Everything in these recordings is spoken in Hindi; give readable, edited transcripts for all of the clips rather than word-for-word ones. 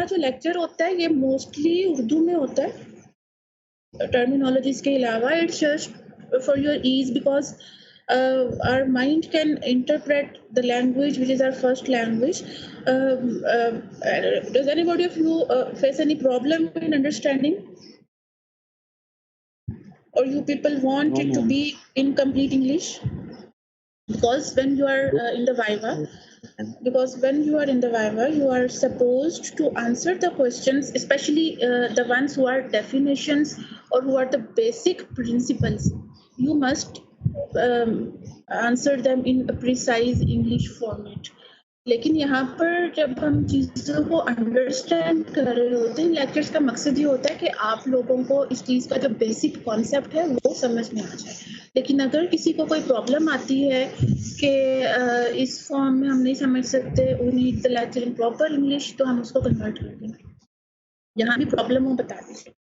जो लेक्चर होता है ये मोस्टली उर्दू में होता है, टर्मिनोलॉजीज के अलावा. It's just for your ease because our mind can interpret the language which is our first language. Does anybody of you face any problem in understanding, or you people want it to be in complete English? Because when you are in the Viva, you are supposed to answer the questions, especially the ones who are definitions or who are the basic principles. You must answer them in a precise English format. लेकिन यहाँ पर जब हम चीज़ों को अंडरस्टैंड कर रहे होते हैं, लेक्चर्स का मकसद ये होता है कि आप लोगों को इस चीज़ का जो बेसिक कॉन्सेप्ट है वो समझ में आ जाए. लेकिन अगर किसी को कोई प्रॉब्लम आती है कि इस फॉर्म में हम नहीं समझ सकते, we need the lecture in proper English, तो हम उसको कन्वर्ट कर देंगे. यहाँ भी प्रॉब्लम हो बता दीजिए.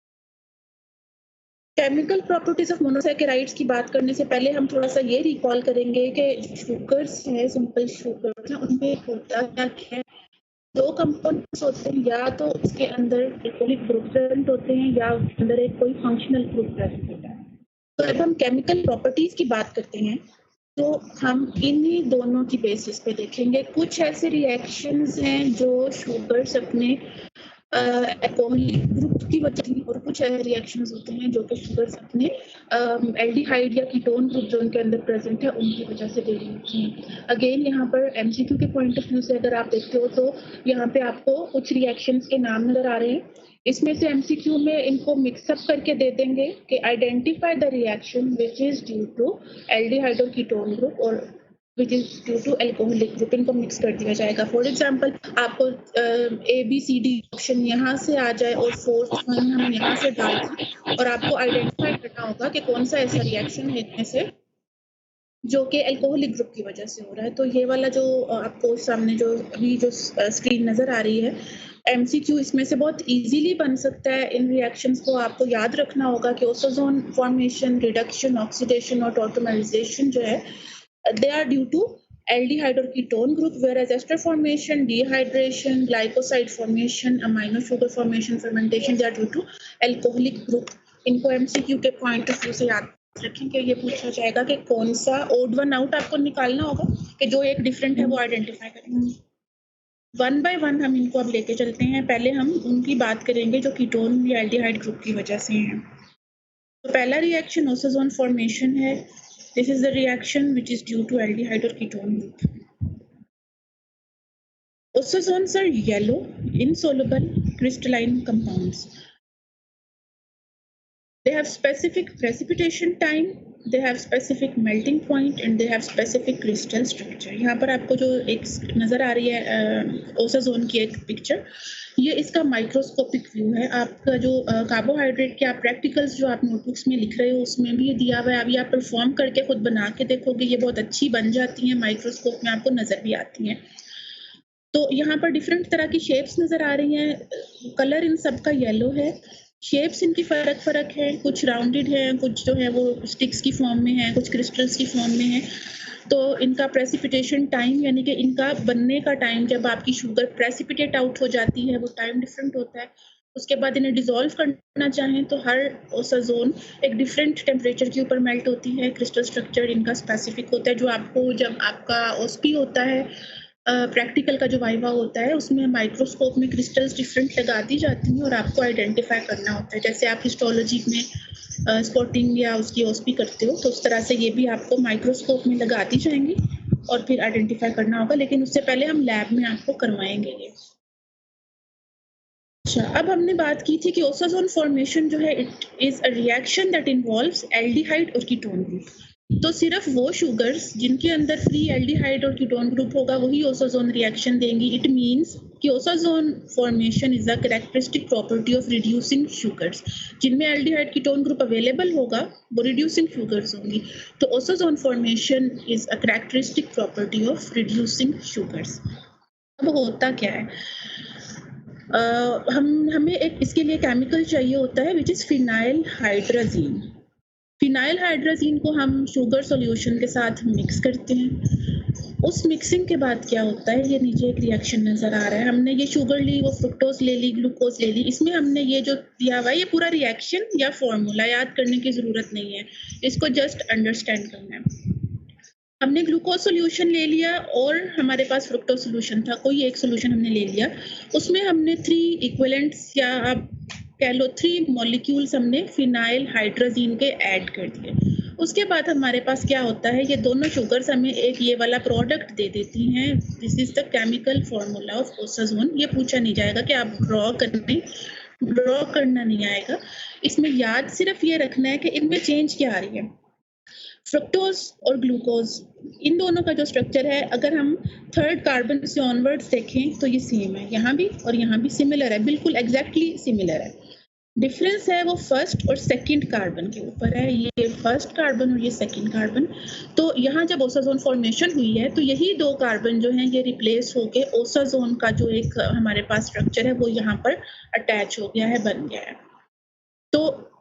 केमिकल प्रॉपर्टीज ऑफ मोनोसैकेराइड्स की बात करने से पहले हम थोड़ा सा ये रिकॉल करेंगे कि शुगर्स हैं, सिंपल शुगर्स हैं, उनमें होता क्या है. 2 कंपोनेंट्स होते हैं, या तो उसके अंदर एल्कोहलिक ग्रुप प्रेजेंट होते हैं या अंदर एक कोई फंक्शनल ग्रुप प्रेजेंट होता है. तो जब हम केमिकल प्रॉपर्टीज की बात करते हैं तो हम इन्हीं दोनों की बेसिस पे देखेंगे. कुछ ऐसे रिएक्शंस हैं जो शुगर्स अपने एल्कोहलिक ग्रुप की वजह से, और कुछ ऐसे रिएक्शंस होते हैं जो कि शुगर्स अपने एल्डिहाइड या कीटोन ग्रुप जो उनके अंदर प्रेजेंट है उनकी वजह से दे रही होती हैं. अगेन यहाँ पर एमसीक्यू के पॉइंट ऑफ व्यू से अगर आप देखते हो तो यहाँ पे आपको कुछ रिएक्शंस के नाम नजर आ रहे हैं. इसमें से एमसीक्यू में इनको मिक्सअप करके दे देंगे कि identify the reaction which is due to aldehyde और कीटोन ग्रुप और which is due to alcoholic group. इनको मिक्स कर दिया जाएगा. फॉर एग्जाम्पल आपको ABCD ऑप्शन यहाँ से आ जाए और फोर्थ वन हम यहाँ से डाल दें और आपको आइडेंटिफाई करना होगा कि कौन सा ऐसा रिएक्शन है इनमें से जो कि एल्कोहलिक ग्रुप की वजह से हो रहा है. तो ये वाला जो आपको सामने जो अभी जो स्क्रीन नजर आ रही है, एमसीक्यू इसमें से बहुत इजीली बन सकता है. इन रिएक्शंस को आपको याद रखना होगा कि ओसोजोन फॉर्मेशन, रिडक्शन, ऑक्सीडेशन और टॉटोमराइजेशन जो है they are due to aldehyde or ketone group, whereas ester formation, dehydration, glycoside formation, amino sugar formation, fermentation, they are due to alcoholic group. इनको MCQ के पॉइंट ऑफ व्यू से याद रखें कि ये पूछा जाएगा कि कौन सा ओड वन आउट आपको निकालना होगा कि जो एक डिफरेंट है वो आइडेंटिफाई करेंगे. 1 by 1 हम इनको अब लेके चलते हैं. पहले हम उनकी बात करेंगे जो कीटोन या एल्डिहाइड ग्रुप की वजह से हैं. तो पहला रिएक्शन ओसोजोन फॉर्मेशन है. This is the reaction which is due to aldehyde or ketone group. Ozones are yellow, insoluble, crystalline compounds. They have specific precipitation time, they have specific melting point, and they have specific crystal structure. यहाँ पर आपको जो एक नज़र आ रही है ओसोजोन की एक पिक्चर, ये इसका माइक्रोस्कोपिक व्यू है. आपका जो कार्बोहाइड्रेट के आप प्रैक्टिकल्स जो आप नोटबुक्स में लिख रहे हो उसमें भी दिया हुआ है. अभी आप परफॉर्म करके खुद बना के देखोगे, ये बहुत अच्छी बन जाती हैं, माइक्रोस्कोप में आपको नज़र भी आती हैं. तो यहाँ पर डिफरेंट तरह की शेप्स नज़र आ रही हैं. कलर इन सब का येलो है. शेप्स इनकी फ़र्क है, कुछ राउंडेड हैं, कुछ जो है वो स्टिक्स की फॉर्म में है, कुछ क्रिस्टल्स की फॉर्म में है. तो इनका प्रेसिपिटेशन टाइम यानी कि इनका बनने का टाइम, जब आपकी शुगर प्रेसिपिटेट आउट हो जाती है वो टाइम डिफरेंट होता है. उसके बाद इन्हें डिसॉल्व करना चाहें तो हर ओसोजोन एक डिफरेंट टेम्परेचर के ऊपर मेल्ट होती है. क्रिस्टल स्ट्रक्चर इनका स्पेसिफिक होता है. जो आपको जब आपका ओस्पी होता है, प्रैक्टिकल का जो वाइवा होता है, उसमें माइक्रोस्कोप में क्रिस्टल्स डिफरेंट लगा दी जाती हैं और आपको आइडेंटिफाई करना होता है. जैसे आप हिस्टोलॉजी में स्पॉटिंग या उसकी ओस्पी करते हो तो उस तरह से ये भी आपको माइक्रोस्कोप में लगा दी जाएंगी और फिर आइडेंटिफाई करना होगा. लेकिन उससे पहले हम लैब में आपको करवाएंगे ये. अच्छा, अब हमने बात की थी कि ओसोजोन फॉर्मेशन जो है it is a reaction that involves aldehyde और कीटोन ग्रुप. तो सिर्फ वो शुगर्स जिनके अंदर फ्री एल्डिहाइड और कीटोन ग्रुप होगा वही ओसोजोन रिएक्शन देंगी. इट मींस कि osazone formation is a characteristic property of reducing sugars. जिनमें एल्डिहाइड कीटोन ग्रुप अवेलेबल होगा वो रिड्यूसिंग शुगर्स होंगी. तो osazone formation is a characteristic property of reducing sugars. अब होता क्या है, हमें एक इसके लिए केमिकल चाहिए होता है which is phenyl hydrazine. Phenyl hydrazine को हम शुगर सॉल्यूशन के साथ मिक्स करते हैं उस मिक्सिंग के बाद क्या होता है, ये नीचे एक रिएक्शन नज़र आ रहा है। हमने ये शुगर ली, वो फ्रुक्टोज़ ले ली, ग्लूकोज़ ले ली। इसमें हमने ये जो दिया हुआ है, ये पूरा रिएक्शन या फ़ॉर्मूला याद करने की ज़रूरत नहीं है। इसको जस्ट अंडरस्टैंड करना है। हमने ग्लूकोज़ सॉल्यूशन ले लिया और हमारे पास फ्रुक्टोज़ सॉल्यूशन था, कोई एक सॉल्यूशन हमने ले लिया। उसमें हमने 3 इक्विवेलेंट्स या आप कह लो 3 मॉलिक्यूल्स हमने फिनाइल हाइड्रोजीन के ऐड कर दिए। उसके बाद हमारे पास क्या होता है, ये दोनों शुगर्स हमें एक ये वाला प्रोडक्ट दे देती हैं। This is the chemical formula of osazone. ये पूछा नहीं जाएगा कि आप ड्रॉ करना नहीं आएगा। इसमें याद सिर्फ ये रखना है कि इनमें चेंज क्या आ रही है। फ्रुक्टोज और ग्लूकोज, इन दोनों का जो स्ट्रक्चर है, अगर हम थर्ड कार्बन से ऑनवर्ड्स देखें तो ये सेम है, यहाँ भी और यहाँ भी सिमिलर है, बिल्कुल एग्जैक्टली सिमिलर है। डिफरेंस है वो फर्स्ट और सेकंड कार्बन के ऊपर है, ये फर्स्ट कार्बन और ये सेकंड कार्बन। तो यहाँ जब ओसाज़ोन फॉर्मेशन हुई है तो यही 2 कार्बन जो हैं ये रिप्लेस होके ओसाज़ोन का जो एक हमारे पास स्ट्रक्चर है वो यहाँ पर अटैच हो गया है, बन गया है। तो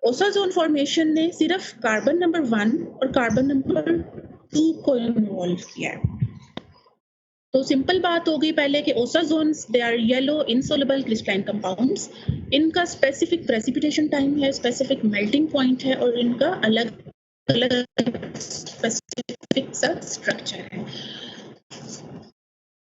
ओसाज़ोन फॉर्मेशन ने सिर्फ कार्बन नंबर 1 और कार्बन नंबर 2 को इन्वॉल्व किया है। तो सिंपल बात हो गई पहले कि osazones they are yellow insoluble crystalline compounds. इनका स्पेसिफिक प्रेसिपिटेशन टाइम है, स्पेसिफिक मेल्टिंग पॉइंट है और इनका अलग अलग स्पेसिफिक सा स्ट्रक्चर है।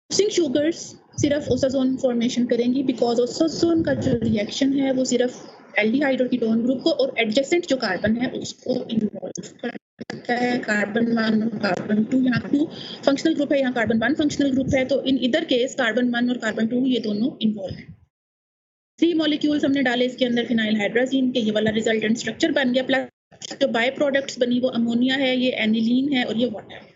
मिक्सिंग शुगर्स सिर्फ ओसाज़ोन फॉर्मेशन करेंगी बिकॉज ओसाज़ोन का जो रिएक्शन है वो सिर्फ एल्डिहाइड और कीटोन ग्रुप को और एडजेसेंट जो कार्बन है उसको इन्वॉल्व करता है। कार्बन 1 और कार्बन 2, यहाँ 2 फंक्शनल ग्रुप है, यहाँ कार्बन 1 फंक्शनल ग्रुप है। तो इन इधर केस कार्बन 1 और कार्बन 2 ये दोनों इन्वॉल्व हैं। 3 मॉलिक्यूल्स हमने डाले इसके अंदर फिनाइल हाइड्रोजीन के, ये वाला रिजल्टेंट स्ट्रक्चर बन गया। प्लस जो बाय प्रोडक्ट्स बनी वो अमोनिया है, ये एनिलीन है और ये वाटर है।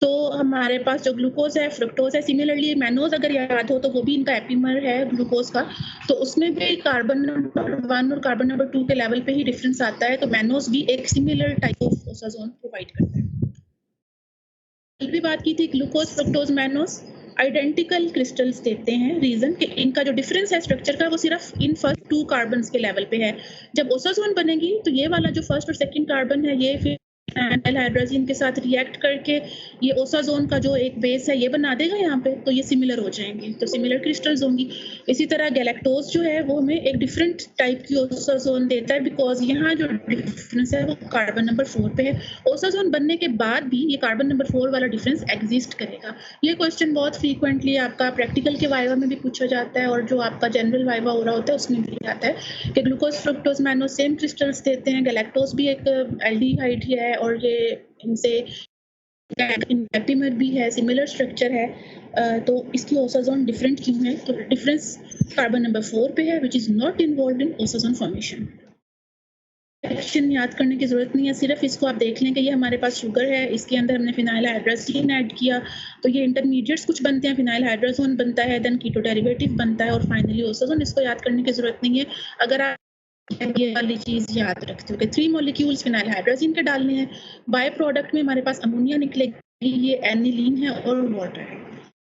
तो हमारे पास जो ग्लूकोज है, फ्रुक्टोज है, सिमिलरली मैनोज अगर याद हो तो वो भी इनका एपिमर है ग्लूकोज का। तो उसमें भी कार्बन नंबर 1 और कार्बन नंबर 2 के लेवल पे ही डिफरेंस आता है। तो मैनोज भी एक सिमिलर टाइप ऑफ ओसाज़ोन प्रोवाइड करता है। कल भी बात की थी, glucose, fructose, mannose identical crystals देते हैं। रीजन कि इनका जो डिफरेंस है स्ट्रक्चर का वो सिर्फ इन फर्स्ट 2 कार्बन्स के लेवल पे है। जब ओसाज़ोन बनेगी तो ये वाला जो फर्स्ट और सेकंड कार्बन है ये फिर फिनाइल हाइड्रोजीन के साथ रिएक्ट करके ये ओसाज़ोन का जो एक बेस है ये बना देगा यहाँ पे, तो ये सिमिलर हो जाएंगे, तो सिमिलर क्रिस्टल्स होंगी। इसी तरह गैलेक्टोज जो है वो हमें एक डिफरेंट टाइप की ओसाज़ोन देता है बिकॉज यहाँ जो डिफरेंस है वो कार्बन नंबर 4 पे है। ओसाज़ोन बनने के बाद भी ये कार्बन नंबर 4 वाला डिफरेंस एग्जिस्ट करेगा। ये क्वेश्चन बहुत फ्रीक्वेंटली आपका प्रैक्टिकल के वाइवा में भी पूछा जाता है और जो आपका जनरल वाइवा हो रहा होता है उसमें भी आता है कि glucose, fructose, mannose same crystals देते हैं। गैलेक्टोज भी एक एल्डिहाइड ही है और ये इनसे एपिमर भी है, सिमिलर स्ट्रक्चर है। तो इसकी ओसाज़ोन डिफरेंट क्यों है? तो डिफरेंस कार्बन नंबर 4 पे है which is not involve in osazone formation. Reaction याद करने की जरूरत नहीं है, सिर्फ इसको आप देख लें कि ये हमारे पास शुगर है, इसके अंदर हमने फिनाइल हाइड्रोजीन ऐड किया तो ये इंटरमीडिएट्स कुछ बनते हैं, फिनाइल हाइड्रोजोन बनता है, देन कीटो डेरिवेटिव बनता है और फाइनली ओसाज़ोन। इसको याद करने की जरूरत नहीं है अगर आप ये वाली चीज याद रखते हो कि 3 मॉलिक्यूल्स फिनाइल हाइड्रोजीन के डालने हैं। बाय प्रोडक्ट में हमारे पास अमोनिया निकलेगी, ये एनिलीन है और वाटर है,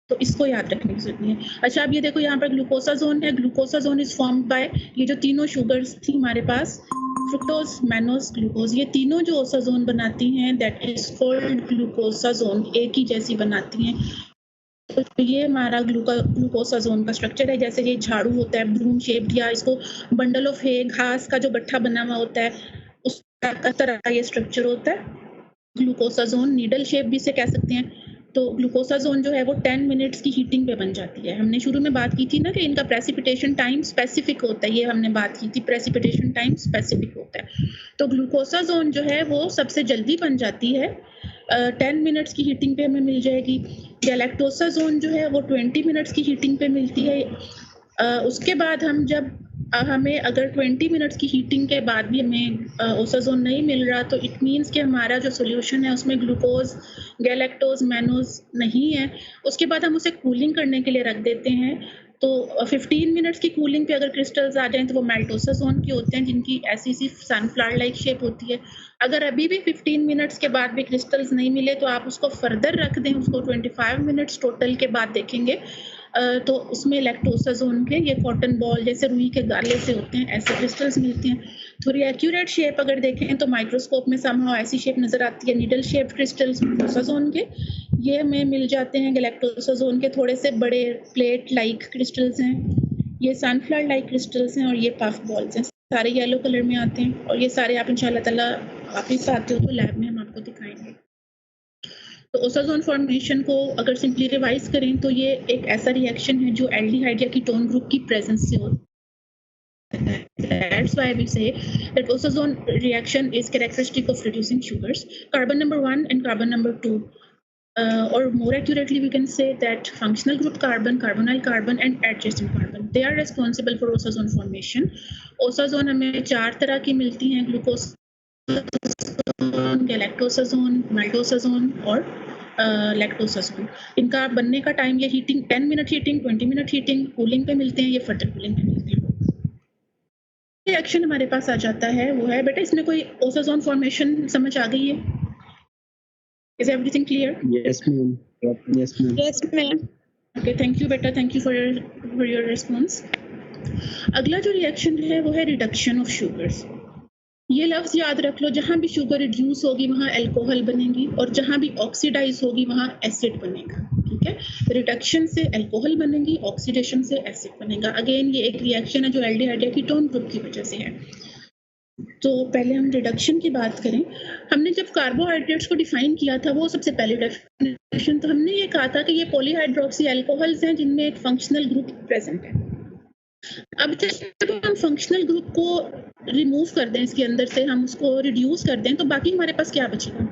तो इसको याद रखने की जरूरत नहीं है। अच्छा अब ये देखो यहाँ पर ग्लूकोसाज़ोन है। ग्लूकोसाज़ोन इज फॉर्म्ड बाय ये जो तीनों शुगर्स थी हमारे पास, फ्रुक्टोज, मैनोज, ग्लूकोज, ये तीनों जो ओसाज़ोन बनाती हैं दैट इज कॉल्ड ग्लूकोसाज़ोन, एक ही जैसी बनाती हैं। तो ये हमारा ग्लूकोसाज़ोन का स्ट्रक्चर है। जैसे ये झाड़ू होता है ब्रूम शेप्ड, या इसको बंडल ऑफ हे, घास का जो गट्ठा बना हुआ होता है उस तरह ये स्ट्रक्चर होता है। ग्लूकोसाज़ोन नीडल शेप भी इसे कह सकते हैं। तो ग्लूकोसाज़ोन जो है वो 10 मिनट्स की हीटिंग पे बन जाती है। हमने शुरू में बात की थी ना कि इनका प्रेसिपिटेशन टाइम स्पेसिफिक होता है, ये हमने बात की थी, प्रेसिपिटेशन टाइम स्पेसिफिक होता है। तो ग्लूकोसाज़ोन जो है वो सबसे जल्दी बन जाती है, 10 मिनट्स की हीटिंग पे हमें मिल जाएगी। गैलेक्टोसाज़ोन जो है वो 20 मिनट्स की हीटिंग पे मिलती है। उसके बाद हम जब हमें अगर 20 मिनट्स की हीटिंग के बाद भी हमें ओसाज़ोन नहीं मिल रहा तो इट मीन्स कि हमारा जो सॉल्यूशन है उसमें ग्लूकोज, गैलेक्टोज, मैनोज नहीं है। उसके बाद हम उसे कूलिंग करने के लिए रख देते हैं। तो 15 मिनट्स की कूलिंग पे अगर क्रिस्टल्स आ जाएं तो वो मेल्ट ओसाज़ोन के होते हैं जिनकी ऐसी सी सनफ्लावर लाइक शेप होती है। अगर अभी भी 15 मिनट्स के बाद भी क्रिस्टल्स नहीं मिले तो आप उसको फर्दर रख दें, उसको 25 मिनट्स टोटल के बाद देखेंगे तो उसमें लैक्टोसाज़ोन के ये कॉटन बॉल जैसे रुई के गाले से होते हैं, ऐसे क्रिस्टल्स मिलते हैं। थोड़ी एक्यूरेट शेप अगर देखें तो माइक्रोस्कोप में समहाउ ऐसी शेप नज़र आती है, नीडल शेप्ड क्रिस्टल्स ओसाजोन के। ये हमें मिल जाते हैं गैलेक्टोसाजोन के थोड़े से बड़े प्लेट लाइक क्रिस्टल्स हैं। ये सनफ्लावर लाइक क्रिस्टल्स हैं और ये पफ बॉल्स हैं। सारे येलो कलर में आते हैं और ये सारे आप इंशाल्लाह ताला वापस आते हो तो लैब में हम आपको दिखाएंगे। तो ओसाजोन फॉर्मेशन को अगर सिंपली रिवाइज करें तो ये एक ऐसा रिएक्शन है जो एल्डिहाइड या कीटोन ग्रुप की प्रेजेंस से होता है। That's why we say that osazone reaction is characteristic of reducing sugars. Carbon number 1 and carbon number 2. Or more accurately, we can say that functional group carbon, carbonyl carbon, and adjacent carbon. They are responsible for osazone formation. Osazone हमें 4 तरह की मिलती हैं, ग्लूकोज, गैलेक्टोसाजोन, माल्टोसाजोन और लैक्टोसाजोन। इनका बनने का टाइम ये heating 10 minute heating, 20 minute heating, cooling पे मिलते हैं, ये फर्दर कूलिंग पे मिलते हैं। रिएक्शन हमारे पास आ जाता है वो है बेटा इसमें कोई ओसाजोन फॉर्मेशन समझ आ गई है? Is everything clear? Yes, ma'am. Yes, ma'am. Yes, ma'am. Okay, thank you बेटा, thank you for your response. अगला जो रिएक्शन है वो है रिडक्शन ऑफ शुगर्स। ये लफ्ज़ याद रख लो, जहाँ भी शुगर रिड्यूस होगी वहाँ अल्कोहल बनेगी और जहाँ भी ऑक्सीडाइज होगी वहाँ एसिड बनेगा। ठीक है, रिडक्शन से अल्कोहल बनेगी, ऑक्सीडेशन से एसिड बनेगा। अगेन ये एक रिएक्शन है जो एल्डिहाइड या कीटोन ग्रुप की वजह से है। तो पहले हम रिडक्शन की बात करें। हमने जब कार्बोहाइड्रेट्स को डिफाइन किया था वो सबसे पहले डेफिनेशन तो हमने ये कहा था कि ये पॉलीहाइड्रोक्सी अल्कोहल्स हैं जिनमें एक फंक्शनल ग्रुप प्रेजेंट है। अब जब हम फंक्शनल ग्रुप को रिमूव कर दें, इसके अंदर से हम उसको रिड्यूस कर दें, तो बाकी हमारे पास क्या बचेगा?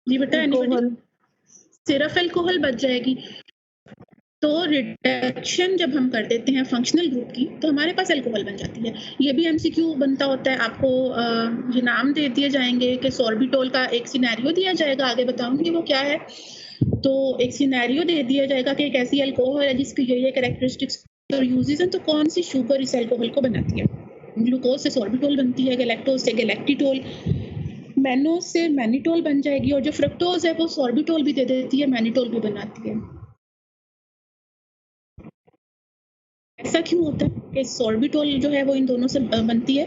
जी बेटा, एनीबॉडी? सिर्फ अल्कोहल बच जाएगी। तो रिडक्शन जब हम कर देते हैं फंक्शनल ग्रुप की तो हमारे पास अल्कोहल बन जाती है। ये भी एमसीक्यू बनता होता है, आपको ये नाम दे दिए जाएंगे कि सॉर्बिटोल का एक सिनेरियो दिया जाएगा, आगे बताऊंगी वो क्या है। तो एक सिनेरियो दे दिया जाएगा कि एक ऐसी अल्कोहल है जिसकी ये कैरेक्टरिस्टिक्स और यूजेस हैं, तो कौन सी शुगर इस अल्कोहल को बनाती है? ग्लूकोज से सॉर्बिटोल बनती है, गैलेक्टोज से गैलेक्टिटोल, मैनोज से मैनिटोल बन जाएगी और जो फ्रक्टोज है वो सॉर्बिटोल भी दे देती है, मैनिटोल भी बनाती है। ऐसा क्यों होता है कि सॉर्बिटोल जो है वो इन दोनों से बनती है?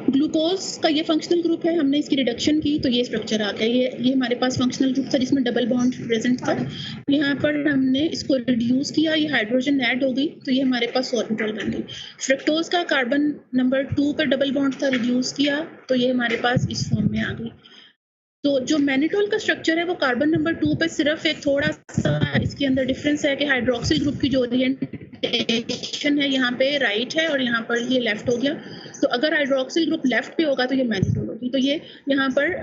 ग्लूकोज का ये फंक्शनल ग्रुप है, हमने इसकी रिडक्शन की तो ये स्ट्रक्चर आ गया। ये हमारे पास फंक्शनल ग्रुप था जिसमें डबल बॉन्ड प्रेजेंट था। यहाँ पर हमने इसको रिड्यूस किया, ये हाइड्रोजन ऐड हो गई तो ये हमारे पास सॉर्बिटोल बन गई। फ्रक्टोज का कार्बन नंबर 2 पर डबल बॉन्ड था, रिड्यूस किया तो ये हमारे पास इस फॉर्म में आ गई। तो जो मैनिटोल का स्ट्रक्चर है वो कार्बन नंबर 2 पे सिर्फ एक थोड़ा सा इसके अंदर डिफरेंस है कि हाइड्रोक्सिल ग्रुप की जो ओरिएंटेशन है यहाँ पे राइट है और यहाँ पर ये लेफ्ट हो गया। तो अगर हाइड्रोक्सिल ग्रुप लेफ्ट पे होगा तो ये मैनिटोल होगी। तो ये यहाँ पर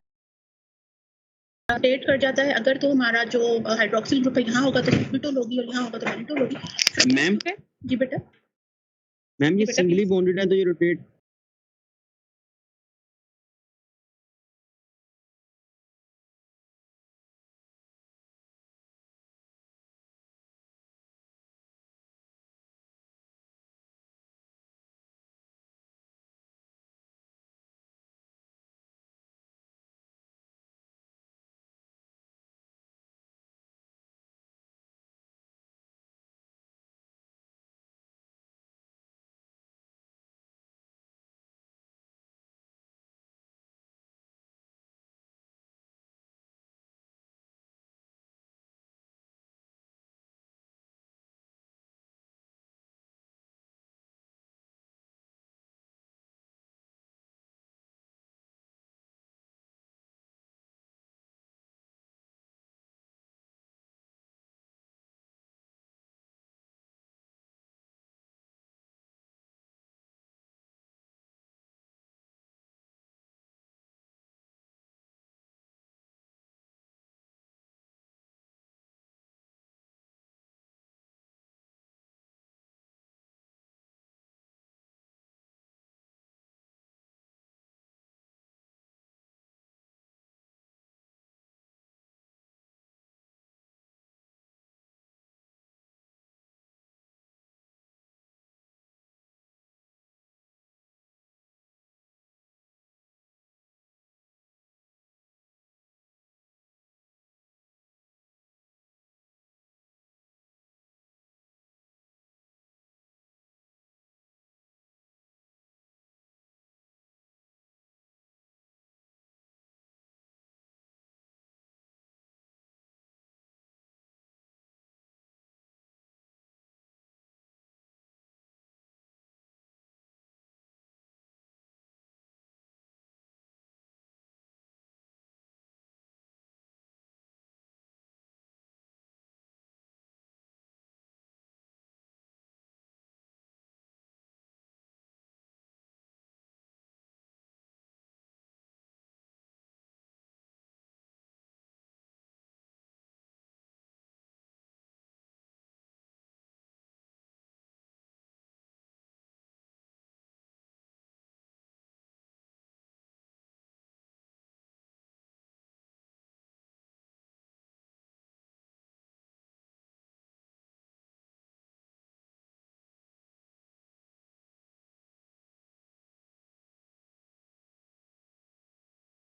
अपडेट कर जाता है। अगर तो हमारा जो हाइड्रोक्सिल ग्रुप है यहाँ होगा तो सॉर्बिटोल होगी और यहाँ होगा तो मैनिटोल होगी। मैम जी बेटा, मैम ये सिंगली बॉन्डेड है तो ये रोटेट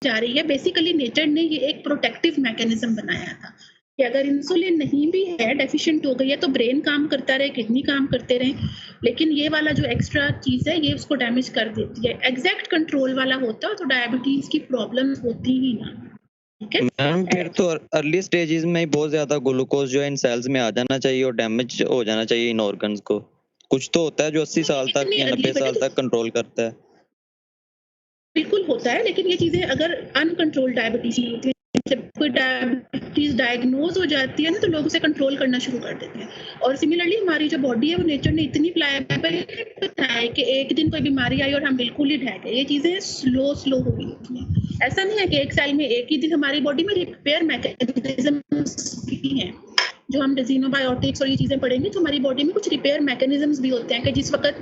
जा रही है। बेसिकली नेचर ने ये एक प्रोटेक्टिव मैकेनिज्म बनाया था कि अगर इंसुलिन नहीं भी है, डेफिशिएंट हो गई है, तो ब्रेन काम करता रहे, किडनी काम करते रहे, लेकिन ये वाला जो एक्स्ट्रा चीज है ये उसको डैमेज कर देती है। एग्जैक्ट कंट्रोल वाला होता तो डायबिटीज की प्रॉब्लम होती ही ना। ठीक है मैम, फिर तो अर्ली स्टेजेस में ही बहुत ज्यादा ग्लूकोज जो है इन सेल्स में आ जाना चाहिए और डैमेज हो जाना चाहिए इन ऑर्गन्स को। कुछ तो होता है जो 80 साल तक इतनी या early 90 साल बेटा तक कंट्रोल करता है। बिल्कुल होता है, लेकिन ये चीजें अगर अनकंट्रोल्ड डायबिटीज में होती है, जब कोई डायबिटीज डायग्नोज हो जाती है ना, तो लोग उसे कंट्रोल करना शुरू कर देते हैं। और सिमिलरली हमारी जो बॉडी है वो नेचर ने इतनी प्लायबल बनाई कि एक दिन कोई बीमारी आई और हम बिल्कुल ही ढह गए। ये चीजें स्लो स्लो हो गई होती हैं। ऐसा नहीं है कि एक साल में एक ही दिन हमारी बॉडी में रिपेयर मैकेनिज्म्स भी हैं। जो हम डिजीनोबायोटिक्स और ये चीजें पढ़ेंगे तो हमारी बॉडी में कुछ रिपेयर मैकेनिज्म्स भी होते हैं कि जिस वक्त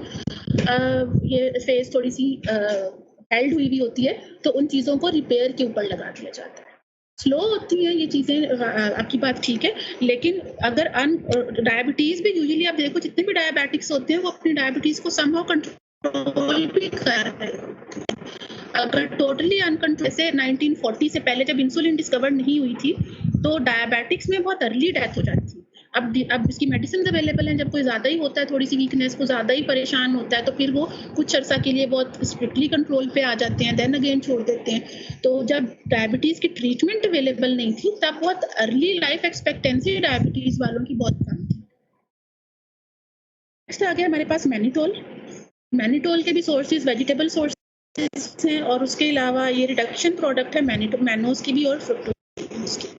ये फेस थोड़ी सी हेल्ड हुई भी होती है तो उन चीजों को रिपेयर के ऊपर लगा दिया जाता है। स्लो होती हैं ये चीजें, आपकी बात ठीक है, लेकिन अगर डायबिटीज भी यूजुअली आप देखो जितने भी डायबिटिक्स होते हैं वो अपनी डायबिटीज को समहाउ कंट्रोल भी कर रहे होते हैं। अगर टोटली अनकंट्रोल, जैसे 1940 से पहले जब इंसुलिन डिस्कवर नहीं हुई थी तो डायबिटिक्स में बहुत अर्ली डेथ हो जाती थी। अब इसकी मेडिसिन अवेलेबल हैं। जब कोई ज़्यादा ही होता है, थोड़ी सी वीकनेस, को ज़्यादा ही परेशान होता है, तो फिर वो कुछ अर्सा के लिए बहुत स्ट्रिक्टली कंट्रोल पे आ जाते हैं, देन अगेन छोड़ देते हैं। तो जब डायबिटीज़ की ट्रीटमेंट अवेलेबल नहीं थी तब बहुत अर्ली लाइफ एक्सपेक्टेंसी डायबिटीज़ वालों की बहुत कम थी। नेक्स्ट आ गया हमारे पास मैनिटोल। मैनिटोल के भी सोर्सेज वेजिटेबल सोर्सेज हैं और उसके अलावा ये रिडक्शन प्रोडक्ट है मैनोज की भी और फ्रुक्टोज की।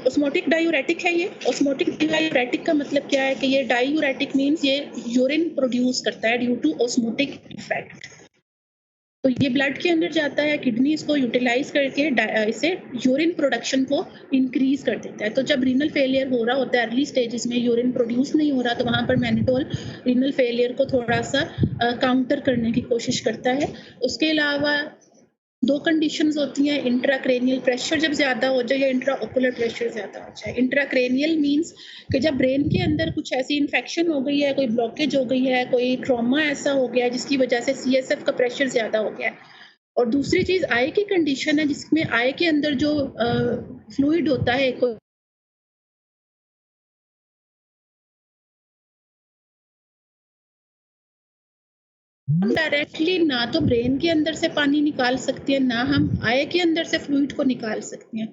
ऑस्मोटिक डायूरेटिक है ये। ऑस्मोटिक डायूरेटिक का मतलब क्या है कि ये डायूरेटिक मीन्स ये यूरिन प्रोड्यूस करता है ड्यू टू ऑस्मोटिक इफेक्ट। तो ये ब्लड के अंदर जाता है, किडनी इसको यूटिलाइज करके इसे यूरिन प्रोडक्शन को इंक्रीज कर देता है। तो जब रीनल फेलियर हो रहा होता है, अर्ली स्टेजेस में यूरिन प्रोड्यूस नहीं हो रहा, तो वहाँ पर मैनिटोल रीनल फेलियर को थोड़ा सा काउंटर करने की कोशिश करता है। उसके अलावा दो कंडीशंस होती हैं, इंट्राक्रेनियल प्रेशर जब ज़्यादा हो जाए या इंट्राओकुलर प्रेशर ज़्यादा हो जाए। इंट्राक्रेनियल मींस कि जब ब्रेन के अंदर कुछ ऐसी इन्फेक्शन हो गई है, कोई ब्लॉकेज हो गई है, कोई ट्रॉमा ऐसा हो गया है जिसकी वजह से CSF का प्रेशर ज़्यादा हो गया है। और दूसरी चीज़ आई की कंडीशन है जिसमें आई के अंदर जो फ्लूइड होता है, हम डायरेक्टली ना तो ब्रेन के अंदर से पानी निकाल सकते हैं, ना हम आई के अंदर से फ्लूइड को निकाल सकते हैं।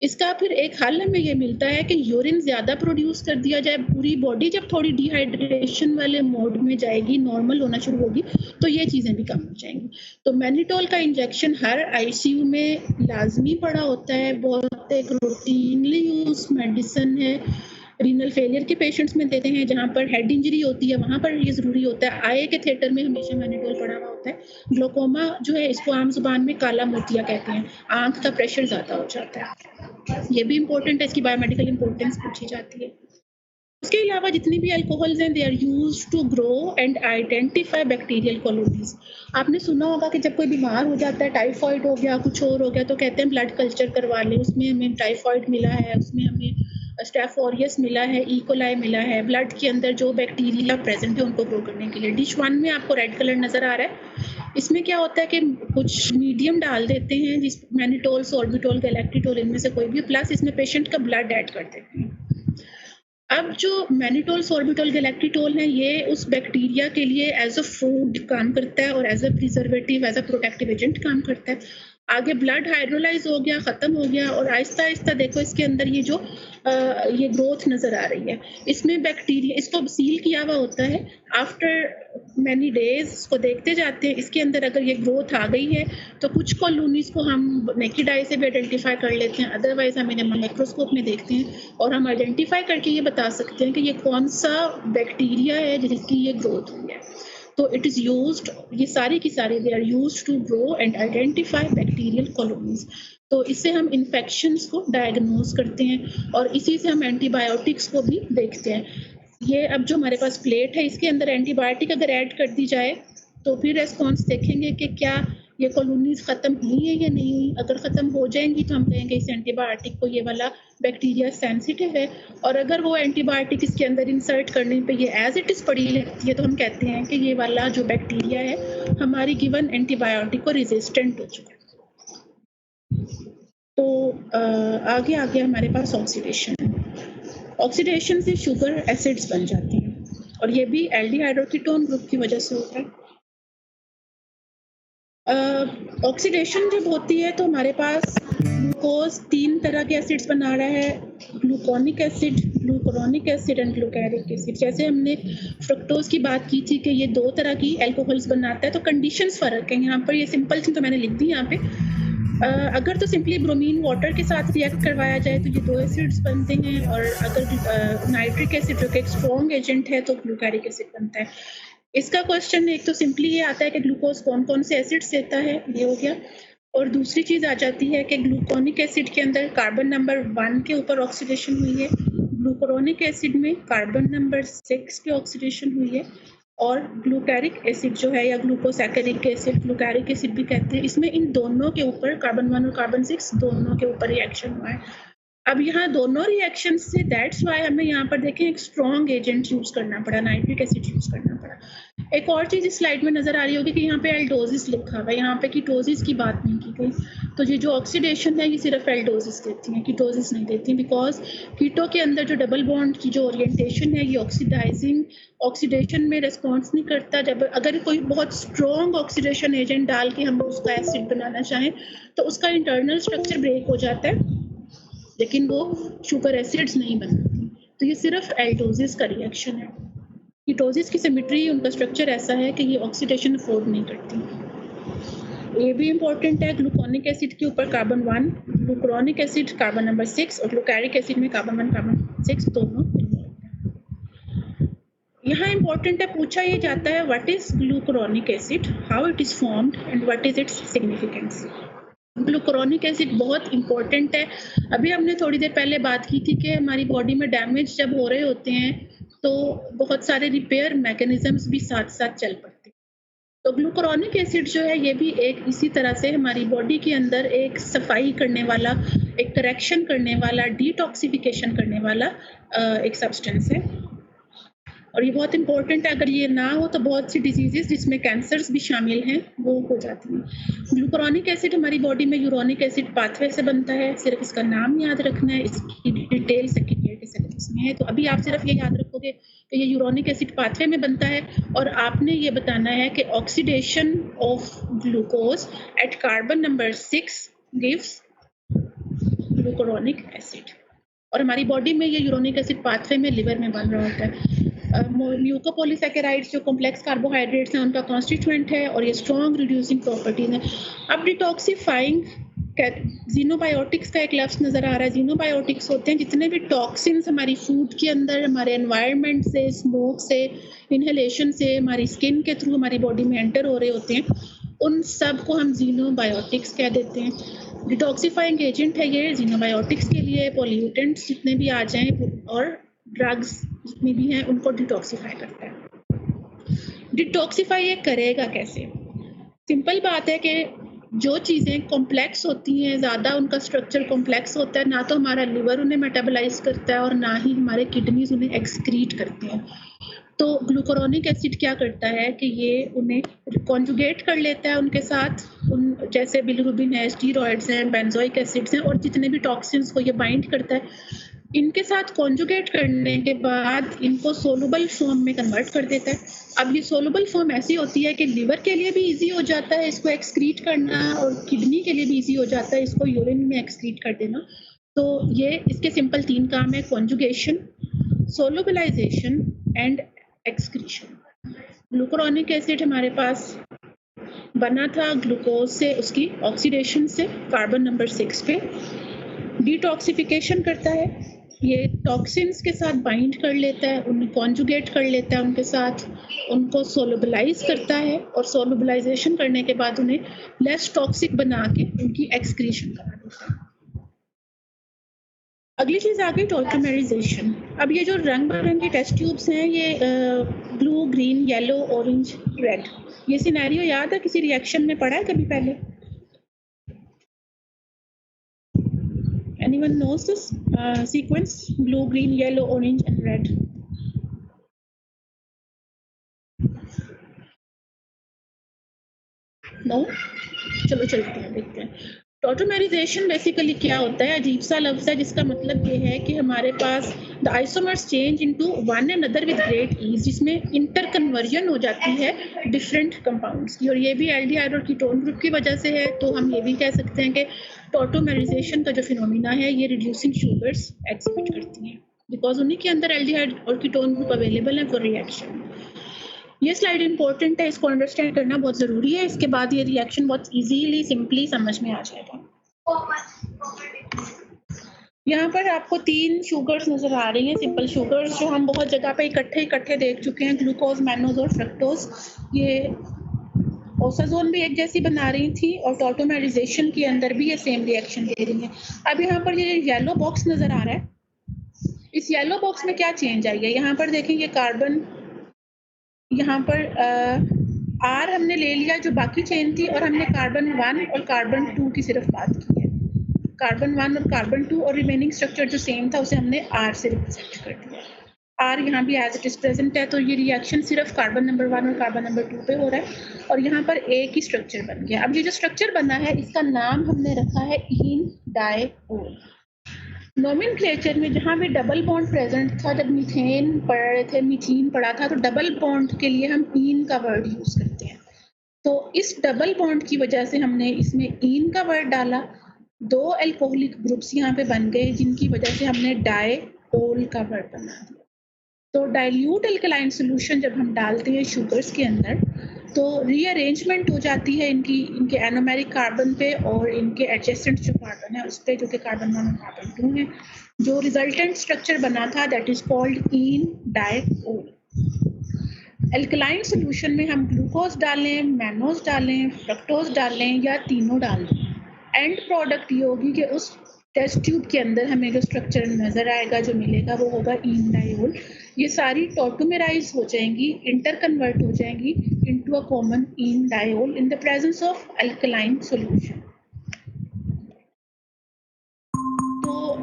इसका फिर एक हल हमें ये मिलता है कि यूरिन ज़्यादा प्रोड्यूस कर दिया जाए। पूरी बॉडी जब थोड़ी डिहाइड्रेशन वाले मोड में जाएगी, नॉर्मल होना शुरू होगी, तो ये चीज़ें भी कम हो जाएंगी। तो मैनिटोल का इंजेक्शन हर ICU में लाजमी पड़ा होता है, बहुत एक रूटीनली यूज मेडिसिन है। रीनल फेलियर के पेशेंट्स में देते हैं, जहाँ पर हेड इंजरी होती है वहाँ पर ये ज़रूरी होता है। आई के थिएटर में हमेशा मैनिटोल पड़ा हुआ होता है। ग्लोकोमा जो है इसको आम जुबान में काला मोतिया कहते हैं, आँख का प्रेशर ज़्यादा हो जाता है। ये भी इम्पोर्टेंट है, इसकी बायोमेडिकल इम्पोर्टेंस पूछी जाती है। उसके अलावा जितनी भी अल्कोहल्स हैं, they are used to grow and identify bacterial colonies. आपने सुना होगा कि जब कोई बीमार हो जाता है, टाइफाइड हो गया, कुछ और हो गया, तो कहते हैं ब्लड कल्चर करवा लें, उसमें हमें टाइफाइड मिला है, उसमें हमें स्टेफ ऑरियस मिला है, इकोलाई मिला है। ब्लड के अंदर जो बैक्टीरिया प्रेजेंट है उनको ग्रो करने के लिए। डिश 1 में आपको रेड कलर नज़र आ रहा है। इसमें क्या होता है कि कुछ मीडियम डाल देते हैं, जिस मैनिटोल, सॉर्बिटोल, गैलेक्टिटोल, इनमें से कोई भी, प्लस इसमें पेशेंट का ब्लड ऐड कर देते हैं। अब जो मैनिटोल, सॉर्बिटोल, गैलेक्टिटोल है, ये उस बैक्टीरिया के लिए एज अ फूड काम करता है और as a preservative, as a protective agent काम करता है। आगे ब्लड हाइड्रोलाइज हो गया, ख़त्म हो गया, और आहिस्ता आहिस्ता देखो इसके अंदर ये जो ये ग्रोथ नज़र आ रही है, इसमें बैक्टीरिया, इसको सील किया हुआ होता है। आफ्टर मैनी डेज इसको देखते जाते हैं, इसके अंदर अगर ये ग्रोथ आ गई है तो कुछ कॉलोनीज को हम नेकेड आई से भी आइडेंटिफाई कर लेते हैं, अदरवाइज हम इन्हें माइक्रोस्कोप में देखते हैं और हम आइडेंटिफाई करके ये बता सकते हैं कि ये कौन सा बैक्टीरिया है जिसकी ये ग्रोथ हुई है। तो इट इज़ यूज्ड, ये सारी की सारी they are used to grow and identify bacterial colonies. तो इससे हम इन्फेक्शंस को डायग्नोज करते हैं और इसी से हम एंटीबायोटिक्स को भी देखते हैं। ये अब जो हमारे पास प्लेट है, इसके अंदर एंटीबायोटिक अगर ऐड कर दी जाए तो फिर रेस्पॉन्स देखेंगे कि क्या ये कॉलोनीज खत्म हुई है या नहीं हुई। अगर खत्म हो जाएंगी तो हम कहेंगे इस एंटीबायोटिक को ये वाला बैक्टीरिया सेंसिटिव है, और अगर वो एंटीबायोटिक इसके अंदर इंसर्ट करने पे ये एज इट इज पड़ी रहती है तो हम कहते हैं कि ये वाला जो बैक्टीरिया है हमारी गिवन एंटीबायोटिक को रेजिस्टेंट हो चुका है। तो आगे आगे हमारे पास ऑक्सीडेशन है। ऑक्सीडेशन से शुगर एसिड्स बन जाती हैं और ये भी एल्डिहाइड्रोकीटोन ग्रुप की वजह से होता है। ऑक्सीडेशन जब होती है तो हमारे पास ग्लूकोज 3 तरह के एसिड्स बना रहा है, gluconic acid, glucuronic acid and glucaric acid. जैसे हमने फ्रक्टोज की बात की थी कि ये 2 तरह की अल्कोहल्स बनाता है, तो कंडीशंस फर्क है यहाँ पर। ये सिंपल थी तो मैंने लिख दी यहाँ पे। अगर तो सिंपली ब्रोमीन वाटर के साथ रिएक्ट करवाया जाए तो ये 2 एसिड्स बनते हैं, और अगर नाइट्रिक एसिड जो कि एक स्ट्रॉन्ग एजेंट है तो ग्लूकैरिक एसिड बनता है। इसका क्वेश्चन एक तो सिंपली ये आता है कि ग्लूकोज कौन कौन से एसिड्स देता है, ये हो गया। और दूसरी चीज आ जाती है कि ग्लूकोनिक एसिड के अंदर कार्बन नंबर 1 के ऊपर ऑक्सीडेशन हुई है, ग्लूकुरोनिक एसिड में कार्बन नंबर 6 पे ऑक्सीडेशन हुई है, और ग्लूकैरिक एसिड जो है या ग्लूकोसैकेरिक एसिड, ग्लूकैरिक एसिड भी कहते हैं, इसमें इन दोनों के ऊपर कार्बन 1 और कार्बन 6 दोनों के ऊपर रिएक्शन हुआ है। अब यहाँ दोनों रिएक्शन से दैट्स वाई हमें यहाँ पर देखें एक स्ट्रॉन्ग एजेंट यूज करना पड़ा, नाइट्रिक एसिड यूज करना पड़ा। एक और चीज इस स्लाइड में नजर आ रही होगी कि यहाँ पे एल्डोजिस लिखा हुआ है, यहाँ पे कीटोसिस की बात नहीं की गई। तो ये जो ऑक्सीडेशन है ये सिर्फ एल्डोजिस देती है, कीटोसिस नहीं देती, बिकॉज कीटो के अंदर जो डबल बॉन्ड की जो ओरिएंटेशन है ये ऑक्सीडाइजिंग ऑक्सीडेशन में रिस्पॉन्स नहीं करता। जब अगर कोई बहुत स्ट्रॉन्ग ऑक्सीडेशन एजेंट डाल के हम उसका एसिड बनाना चाहें तो उसका इंटरनल स्ट्रक्चर ब्रेक हो जाता है, लेकिन वो शुगर एसिड्स नहीं बनाती। तो ये सिर्फ एल्डोजिस का रिएक्शन है। कीटोसिस की सिमेट्री, उनका स्ट्रक्चर ऐसा है कि ये ऑक्सीडेशन अफोर्ड नहीं करती। ये भी इंपॉर्टेंट है, ग्लूकोनिक एसिड के ऊपर carbon 1, glucuronic acid carbon number 6 और ग्लूकैरिक एसिड में कार्बन 1 कार्बन 6 दोनों। यहाँ इंपॉर्टेंट है, पूछा ये जाता है what is glucuronic acid, how it is formed and what is its significance. Glucuronic acid बहुत इंपॉर्टेंट है। अभी हमने थोड़ी देर पहले बात की थी कि हमारी बॉडी में डैमेज जब हो रहे होते हैं तो बहुत सारे रिपेयर मैकेनिज्म्स भी साथ साथ चल पड़ते हैं। तो ग्लूकुरोनिक एसिड जो है ये भी एक इसी तरह से हमारी बॉडी के अंदर एक सफाई करने वाला, एक करेक्शन करने वाला, डिटॉक्सिफिकेशन करने वाला एक सब्सटेंस है, और ये बहुत इंपॉर्टेंट है। अगर ये ना हो तो बहुत सी डिजीजेस जिसमें कैंसर्स भी शामिल हैं वो हो जाती हैं। ग्लूकुरोनिक एसिड हमारी बॉडी में यूरोनिक एसिड पाथवे से बनता है, सिर्फ इसका नाम याद रखना है, इसकी डिटेल सेकेंडरी सिलेबस में है। तो अभी आप सिर्फ ये याद रखोगे कि ये यूरोनिक एसिड पाथवे में बनता है, और आपने ये बताना है कि oxidation of glucose at carbon number 6 gives glucuronic acid. और हमारी बॉडी में ये यूरोनिक एसिड पाथवे में लिवर में बन रहा होता है। म्यूकोपॉलीसैकेराइड्स जो कॉम्प्लेक्स कार्बोहाइड्रेट्स हैं उनका कॉन्स्टिट्यूएंट है, और ये स्ट्रॉन्ग रिड्यूसिंग प्रॉपर्टीज हैं। अब डिटॉक्सिफाइंग जीनोबायोटिक्स का एक लफ्ज़ नज़र आ रहा है। जीनोबायोटिक्स होते हैं जितने भी टॉक्सिन्स हमारी फूड के अंदर, हमारे एनवायरनमेंट से, स्मोक से, इनहेलेशन से, हमारी स्किन के थ्रू हमारी बॉडी में एंटर हो रहे होते हैं, उन सब को हम जीनोबायोटिक्स कह देते हैं। डिटॉक्सिफाइंग एजेंट है ये जीनोबायोटिक्स के लिए। पॉल्यूटेंट्स जितने भी आ जाएं और ड्रग्स जितनी भी हैं उनको डिटॉक्सिफाई करता है। डिटॉक्सिफाई ये करेगा कैसे? सिंपल बात है कि जो चीज़ें कॉम्प्लेक्स होती हैं, ज़्यादा उनका स्ट्रक्चर कॉम्प्लेक्स होता है, ना तो हमारा लिवर उन्हें मेटाबोलाइज करता है और ना ही हमारे किडनीज उन्हें एक्सक्रीट करते हैं। तो ग्लूकुरोनिक एसिड क्या करता है कि ये उन्हें कॉन्जुगेट कर लेता है उनके साथ, उन जैसे बिलिरुबिन है, स्टीरॉइड्स हैं, बेंजोइक एसिड्स हैं, और जितने भी टॉक्सिन्स को ये बाइंड करता है। इनके साथ कॉन्जुगेट करने के बाद इनको सोलुबल फॉर्म में कन्वर्ट कर देता है। अब ये सोलुबल फॉर्म ऐसी होती है कि लिवर के लिए भी इजी हो जाता है इसको एक्सक्रीट करना, और किडनी के लिए भी इजी हो जाता है इसको यूरिन में एक्सक्रीट कर देना। तो ये इसके सिंपल 3 काम है, कॉन्जुगेशन, सोलुबलाइजेशन एंड एक्सक्रीशन। ग्लूकुरोनिक एसिड हमारे पास बना था ग्लूकोज से, उसकी ऑक्सीडेशन से कार्बन नंबर 6 पे। डिटॉक्सिफिकेशन करता है, ये टॉक्सिन्स के साथ बाइंड कर लेता है, उन्हें कॉन्जुगेट कर लेता है उनके साथ, उनको सोलुबलाइज करता है, और सोलुबलाइजेशन करने के बाद उन्हें लेस टॉक्सिक बना के उनकी एक्सक्रीशन करा देता है। अगली चीज आ गई टॉल्टोमेराइजेशन। अब ये जो रंग बिरंगी टेस्ट ट्यूब्स हैं, ये blue, green, yellow, orange, red, ये सिनेरियो याद है? किसी रिएक्शन में पढ़ा है कभी पहले? Anyone knows this sequence? Blue, green, yellow, orange and red. No? चलो चलते हैं, देखते हैं। टॉटोमेराइजेशन बेसिकली क्या होता है? अजीब सा लफ्ज है जिसका मतलब ये है कि हमारे पास the isomers change into one another with great ease, जिसमें इंटर कन्वर्जन हो जाती है डिफरेंट कंपाउंड्स की, और ये भी एल्डिहाइड और कीटोन ग्रुप की वजह से है। तो हम ये भी कह सकते हैं कि टॉटोमेराइजेशन का जो फिनोमिना है ये रिड्यूसिंग शुगर्स एक्सिबिट करती हैं, बिकॉज उन्हीं के अंदर एल्डिहाइड और कीटोन ग्रुप अवेलेबल है फॉर रिएक्शन। ये स्लाइड इंपॉर्टेंट है, इसको अंडरस्टैंड करना बहुत ज़रूरी है। इसके बाद ये रिएक्शन बहुत इजीली सिंपली समझ में आ जाएगा। यहाँ पर आपको 3 शुगर्स नज़र आ रही हैं, सिंपल शुगर्स, जो हम बहुत जगह पे इकट्ठे देख चुके हैं, ग्लूकोज, मैनोज और फ्रक्टोज। ये ओसाजोन भी एक जैसी बना रही थी और टॉटोमेराइजेशन के अंदर भी ये सेम रिएक्शन दे रही है। अब यहाँ पर ये येलो बॉक्स नज़र आ रहा है, इस येलो बॉक्स में क्या चेंज आई है? यहाँ पर देखें, ये कार्बन, यहाँ पर आर हमने ले लिया जो बाकी चेन थी, और हमने कार्बन 1 और कार्बन 2 की सिर्फ बात की है। कार्बन 1 और कार्बन 2 और रिमेनिंग स्ट्रक्चर जो सेम था उसे हमने आर से रिप्रेजेंट कर दिया। आर यहाँ भी एज इट इज प्रेजेंट है, तो ये रिएक्शन सिर्फ कार्बन नंबर 1 और कार्बन नंबर 2 पे हो रहा है, और यहाँ पर एक ही स्ट्रक्चर बन गया। अब ये जो स्ट्रक्चर बना है इसका नाम हमने रखा है ईन डायओल। नोमेनक्लेचर में जहाँ भी डबल बॉन्ड प्रेजेंट था, जब मीथेन पढ़ रहे थे, मीथीन पढ़ा था, तो डबल बॉन्ड के लिए हम ईन का वर्ड यूज करते हैं। तो इस डबल बॉन्ड की वजह से हमने इसमें ईन का वर्ड डाला, 2 अल्कोहलिक ग्रुप्स यहाँ पे बन गए, जिनकी वजह से हमने डायओल का वर्ड बना दिया। तो डाइल्यूट अल्कलाइन सोल्यूशन जब हम डालते हैं शुगर्स के अंदर, तो रीअरेंजमेंट हो जाती है इनके एनोमेरिक कार्बन पे और इनके एडजेसेंट जो कार्बन है उस पे, जो कि कार्बन 1 और कार्बन 2 है। जो रिजल्टेंट स्ट्रक्चर बना था that is called in डायओल। Alkaline solution में हम ग्लूकोज डालें, मैनोज डालें, फ्रक्टोज डालें या तीनों डाल दें, एंड प्रोडक्ट ये होगी कि उस टेस्ट ट्यूब के अंदर हमें जो स्ट्रक्चर नजर आएगा, जो मिलेगा, वो होगा ईन डायओल। ये सारी टॉटोमेराइज हो जाएंगी, इंटर कन्वर्ट हो जाएंगी into a common ene diol in the presence of alkaline solution. तो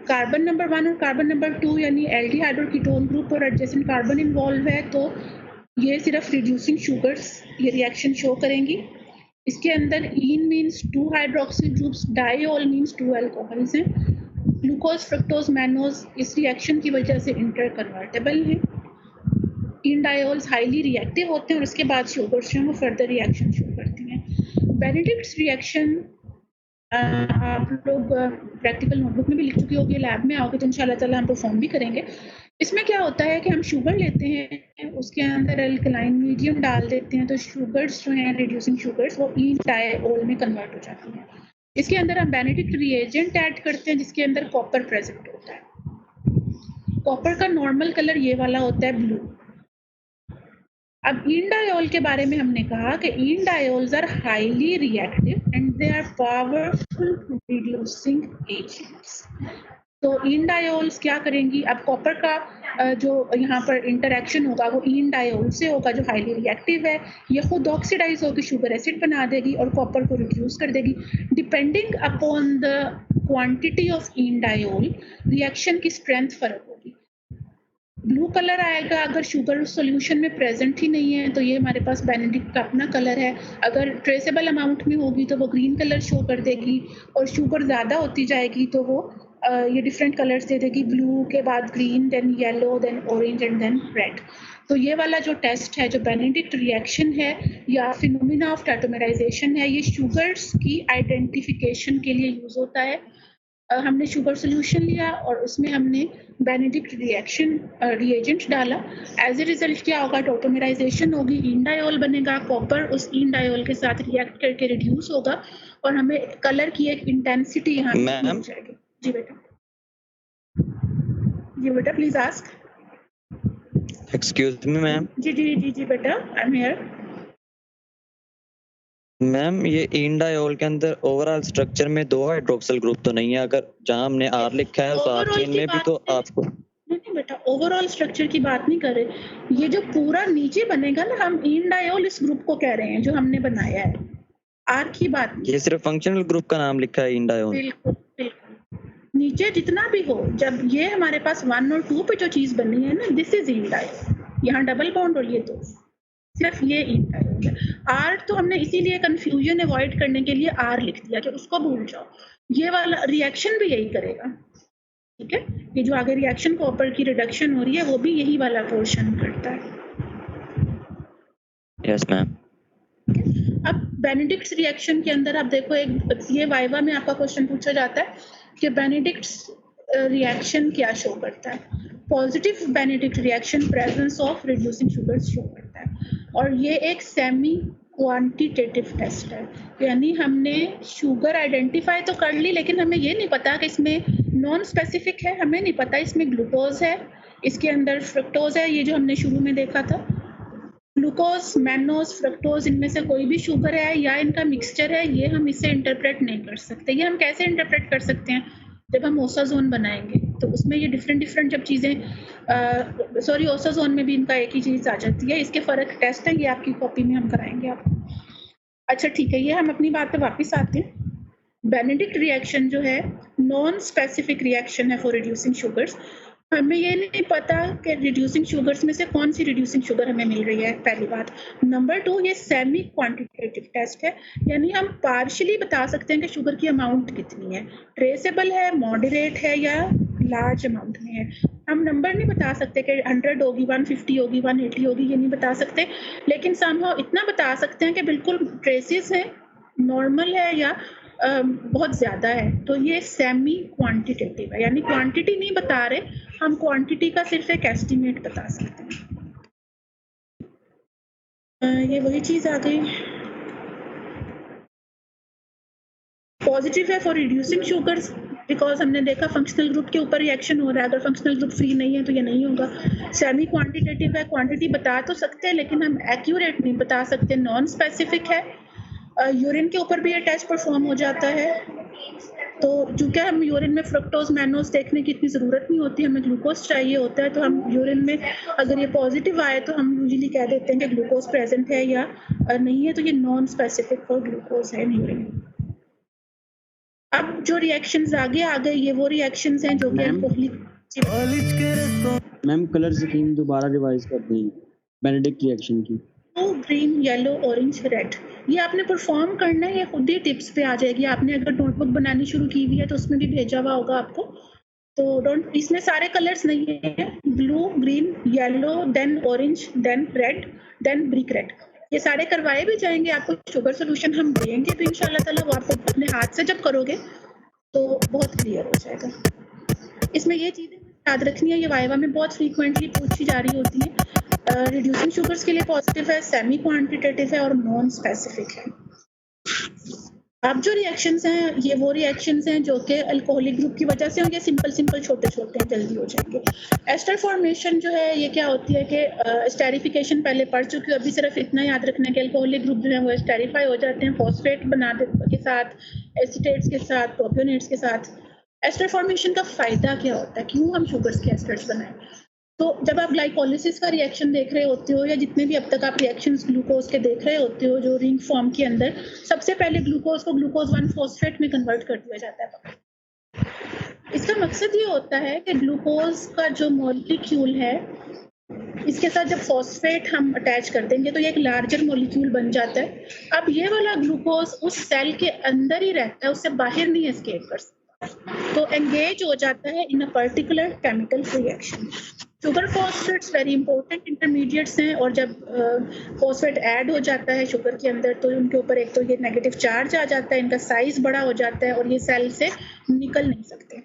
कार्बन नंबर 1 और कार्बन नंबर 2 यानी एल्डिहाइड और कीटोन ग्रुप और एडजेसेंट कार्बन इन्वॉल्व है, तो ये सिर्फ रिड्यूसिंग शुगर्स ये रिएक्शन शो करेंगी। इसके अंदर ene means 2 hydroxy groups, diol means 2 alcohols हैं। ग्लूकोज, फ्रक्टोज, मैनोज इस रिएक्शन की वजह से इंटर कन्वर्टेबल हैं। ईन डायओल्स हाईली रिएक्टिव होते हैं और उसके बाद शुगर्स जो फर्दर रिएक्शन शो करती हैं। बेनेडिक्ट्स रिएक्शन आप लोग प्रैक्टिकल नोटबुक में भी लिख चुकी होगी, लैब में आओगे तो इंशाल्लाह ताला हम परफॉर्म भी करेंगे। इसमें क्या होता है कि हम शुगर लेते हैं, उसके अंदर अल्कलाइन मीडियम डाल देते हैं, तो शुगर्स जो हैं रिड्यूसिंग शुगर्स वो ईन डायओल में कन्वर्ट हो जाती हैं। इसके अंदर हम बेनेडिक्ट रिएजेंट ऐड करते हैं जिसके अंदर कॉपर प्रेजेंट होता है। कॉपर का नॉर्मल कलर ये वाला होता है, ब्लू। अब ईन डायओल के बारे में हमने कहा कि ene diols are highly reactive and they are powerful reducing agents. तो ईन डायओल्स क्या करेंगी? अब कॉपर का जो यहाँ पर इंटरेक्शन होगा वो ईन डायओल से होगा जो हाईली रिएक्टिव है। ये खुद ऑक्सीडाइज होकर शुगर एसिड बना देगी और कॉपर को रिड्यूस कर देगी। Depending upon the quantity of ene डायओल reaction की स्ट्रेंथ फर्क होगी। ब्लू कलर आएगा अगर शुगर उस सॉल्यूशन में प्रेजेंट ही नहीं है, तो ये हमारे पास बेनेडिक्ट का अपना कलर है। अगर ट्रेसेबल अमाउंट में होगी तो वो ग्रीन कलर शो कर देगी, और शुगर ज़्यादा होती जाएगी तो वो ये डिफरेंट कलर्स दे देगी, ब्लू के बाद green, then yellow, then orange and then red. तो ये वाला जो टेस्ट है, जो बेनेडिक्ट रिएक्शन है या फिनोमिना ऑफ टॉटोमेराइजेशन है, ये शुगर्स की आइडेंटिफिकेशन के लिए यूज होता है। हमने शुगर सोल्यूशन लिया और उसमें हमने बेनेडिक्ट रिएक्शन रिएजेंट डाला। एज ए रिजल्ट क्या होगा? टॉटोमेराइजेशन होगी, ईन डायओल बनेगा, कॉपर उस ईन डायओल के साथ रिएक्ट करके रिड्यूस होगा और हमें कलर की एक इंटेंसिटी यहाँ मिल जाएगी। जी बेटा, जी बेटा, please ask. Excuse me ma'am. जी जी जी जी बेटा, आई एम हियर। मैम ये इंडायोल के अंदर ओवरऑल स्ट्रक्चर में 2 हाइड्रोक्सिल ग्रुप तो नहीं है, अगर जहां हमने आर लिखा है उस आर ओवरऑल चेन की में भी बात तो नहीं आपको नहीं बेटा, ओवरऑल स्ट्रक्चर की बात नहीं कर रहे। ये जो पूरा नीचे बनेगा ना, हम इंडायोल इस ग्रुप को कह रहे हैं जो हमने बनाया है, आर की बात नहीं। ये सिर्फ फंक्शनल ग्रुप का नाम लिखा है इंडायोल। बिल्कुल बिल्कुल, नीचे जितना भी हो, जब ये हमारे पास 1 और 2 पे जो चीज बनी है ना, दिस इज इंडायोल। यहाँ डबल बॉन्ड और ये दो, सिर्फ ये इंडायोल है। आर तो हमने इसीलिए कंफ्यूजन अवॉइड करने के लिए आर लिख दिया कि उसको भूल जाओ। ये वाला रिएक्शन भी यही करेगा, ठीक है। ये जो आगे रिएक्शन कॉपर की रिडक्शन हो रही है वो भी यही वाला पोर्शन करता है। Yes ma'am. अब बेनेडिक्ट्स रिएक्शन के अंदर आप देखो, एक ये वाइवा में आपका क्वेश्चन पूछा जाता है कि बेनेडिक्ट्स रिएक्शन क्या शो करता है। Positive Benedict reaction presence of reducing sugars show करता है, और ये एक सेमी क्वांटिटेटिव टेस्ट है। यानी हमने शुगर आइडेंटिफाई तो कर ली, लेकिन हमें ये नहीं पता कि इसमें नॉन स्पेसिफिक है, हमें नहीं पता इसमें ग्लूकोज है, इसके अंदर फ्रक्टोज है, ये जो हमने शुरू में देखा था। ग्लूकोज, मैनोज, फ्रक्टोज, इनमें से कोई भी शुगर है या इनका मिक्सचर है, ये हम इसे इंटरप्रेट नहीं कर सकते। ये हम कैसे इंटरप्रेट कर सकते हैं? जब हम ओसाजोन बनाएंगे तो उसमें ये डिफरेंट जब चीज़ें सॉरी ओसाजोन में भी इनका एक ही चीज़ आ जाती है। इसके फर्क टेस्ट है, ये आपकी कॉपी में हम कराएंगे आपको। अच्छा ठीक है, ये हम अपनी बात पे वापस आते हैं। बेनेडिक्ट रिएक्शन जो है नॉन स्पेसिफिक रिएक्शन है फॉर रिड्यूसिंग शुगर्स। हमें ये नहीं पता कि रिड्यूसिंग शुगर्स में से कौन सी रिड्यूसिंग शुगर हमें मिल रही है, पहली बात। नंबर 2, ये सेमी क्वांटिटेटिव टेस्ट है, यानी हम पार्शियली बता सकते हैं कि शुगर की अमाउंट कितनी है, ट्रेसेबल है, मॉडरेट है या लार्ज अमाउंट में है। हम नंबर नहीं बता सकते कि 100 होगी, 150 होगी, 180 होगी, ये नहीं बता सकते, लेकिन समहाउ इतना बता सकते हैं कि बिल्कुल ट्रेसेस है, नॉर्मल है या बहुत ज़्यादा है। तो ये सेमी क्वांटिटेटिव है, यानी क्वांटिटी नहीं बता रहे हम, क्वांटिटी का सिर्फ एक एस्टिमेट बता सकते हैं। ये वही चीज़ आ गई। पॉजिटिव है फॉर रिड्यूसिंग शुगर्स, बिकॉज हमने देखा फंक्शनल ग्रुप के ऊपर रिएक्शन हो रहा है, अगर फंक्शनल ग्रुप फ्री नहीं है तो ये नहीं होगा। सेमी क्वांटिटेटिव है, क्वांटिटी बता तो सकते हैं लेकिन हम एक्यूरेट नहीं बता सकते। नॉन स्पेसिफिक है, यूरिन के ऊपर भी ये टेस्ट परफॉर्म हो जाता है। तो चूंकि हम यूरिन में फ्रक्टोज, मैनोज देखने की इतनी ज़रूरत नहीं होती, हमें ग्लूकोज चाहिए होता है, तो हम यूरिन में अगर ये पॉजिटिव आए तो हम यूजुअली कह देते हैं कि ग्लूकोज प्रेजेंट है, या नहीं है तो ये नॉन स्पेसिफिक फॉर ग्लूकोज है यूरिन। अब जो रिएक्शंस आगे आ गए, ये वो रिएक्शंस हैं जो कि अल्कोहलिक। मैम कलर स्कीम दोबारा रिवाइज कर दें बेनेडिक्ट रिएक्शन की। Blue, green, yellow, orange, red, ये आपने परफॉर्म करना है, ये खुद ही टिप्स पे आ जाएगी। आपने अगर नोटबुक बनानी शुरू की हुई है तो उसमें भी भेजा हुआ होगा आपको, तो डोंट, इसमें सारे कलर्स नहीं है, blue, green, yellow, then orange, then red, then brick red, ये सारे करवाए भी जाएंगे। आपको शुगर सोल्यूशन हम देंगे तो इंशाल्लाह ताला वो आप अपने हाथ से जब करोगे तो बहुत क्लियर हो जाएगा। इसमें ये चीज़ें याद रखनी है, ये वाइवा में बहुत फ्रीक्वेंटली पूछी जा रही होती है। रिड्यूसिंग शुगर्स के लिए पॉजिटिव है, सेमी क्वांटिटेटिव है और नॉन स्पेसिफिक है। अब जो रिएक्शंस हैं, ये वो रिएक्शंस हैं जो कि अल्कोहलिक ग्रुप की वजह से होंगे, सिंपल छोटे हैं, जल्दी हो जाएंगे। एस्टर फॉर्मेशन जो है ये क्या होती है कि एस्टेरिफिकेशन पहले पढ़ चुकी हूँ, अभी सिर्फ इतना याद रखना है कि अल्कोहलिक ग्रुप जो है वो एस्टेरिफाई हो जाते हैं फॉस्फेट के साथ, एसीटेट्स के साथ, प्रोपियोनेट्स के साथ। एस्टर फॉर्मेशन का फायदा क्या होता है, क्यों हम शुगर्स के एस्टर्स बनाएं? तो जब आप ग्लाइकोलिसिस का रिएक्शन देख रहे होते हो, या जितने भी अब तक आप रिएक्शंस ग्लूकोज के देख रहे होते हो जो रिंग फॉर्म के अंदर, सबसे पहले ग्लूकोज को ग्लूकोज 1 फॉस्फेट में कन्वर्ट कर दिया जाता है। इसका मकसद ये होता है कि ग्लूकोज का जो मॉलिक्यूल है, इसके साथ जब फॉस्फेट हम अटैच कर देंगे तो ये एक लार्जर मॉलिक्यूल बन जाता है। अब ये वाला ग्लूकोज उस सेल के अंदर ही रहता है, उससे बाहर नहीं एस्केप कर सकता, तो एंगेज हो जाता है in a particular chemical reaction. Sugar phosphates very important intermediates हैं, और जब फॉस्फेट ऐड हो जाता है शुगर के अंदर तो उनके ऊपर एक तो ये नेगेटिव चार्ज आ जाता है, इनका साइज बड़ा हो जाता है और ये सेल से निकल नहीं सकते।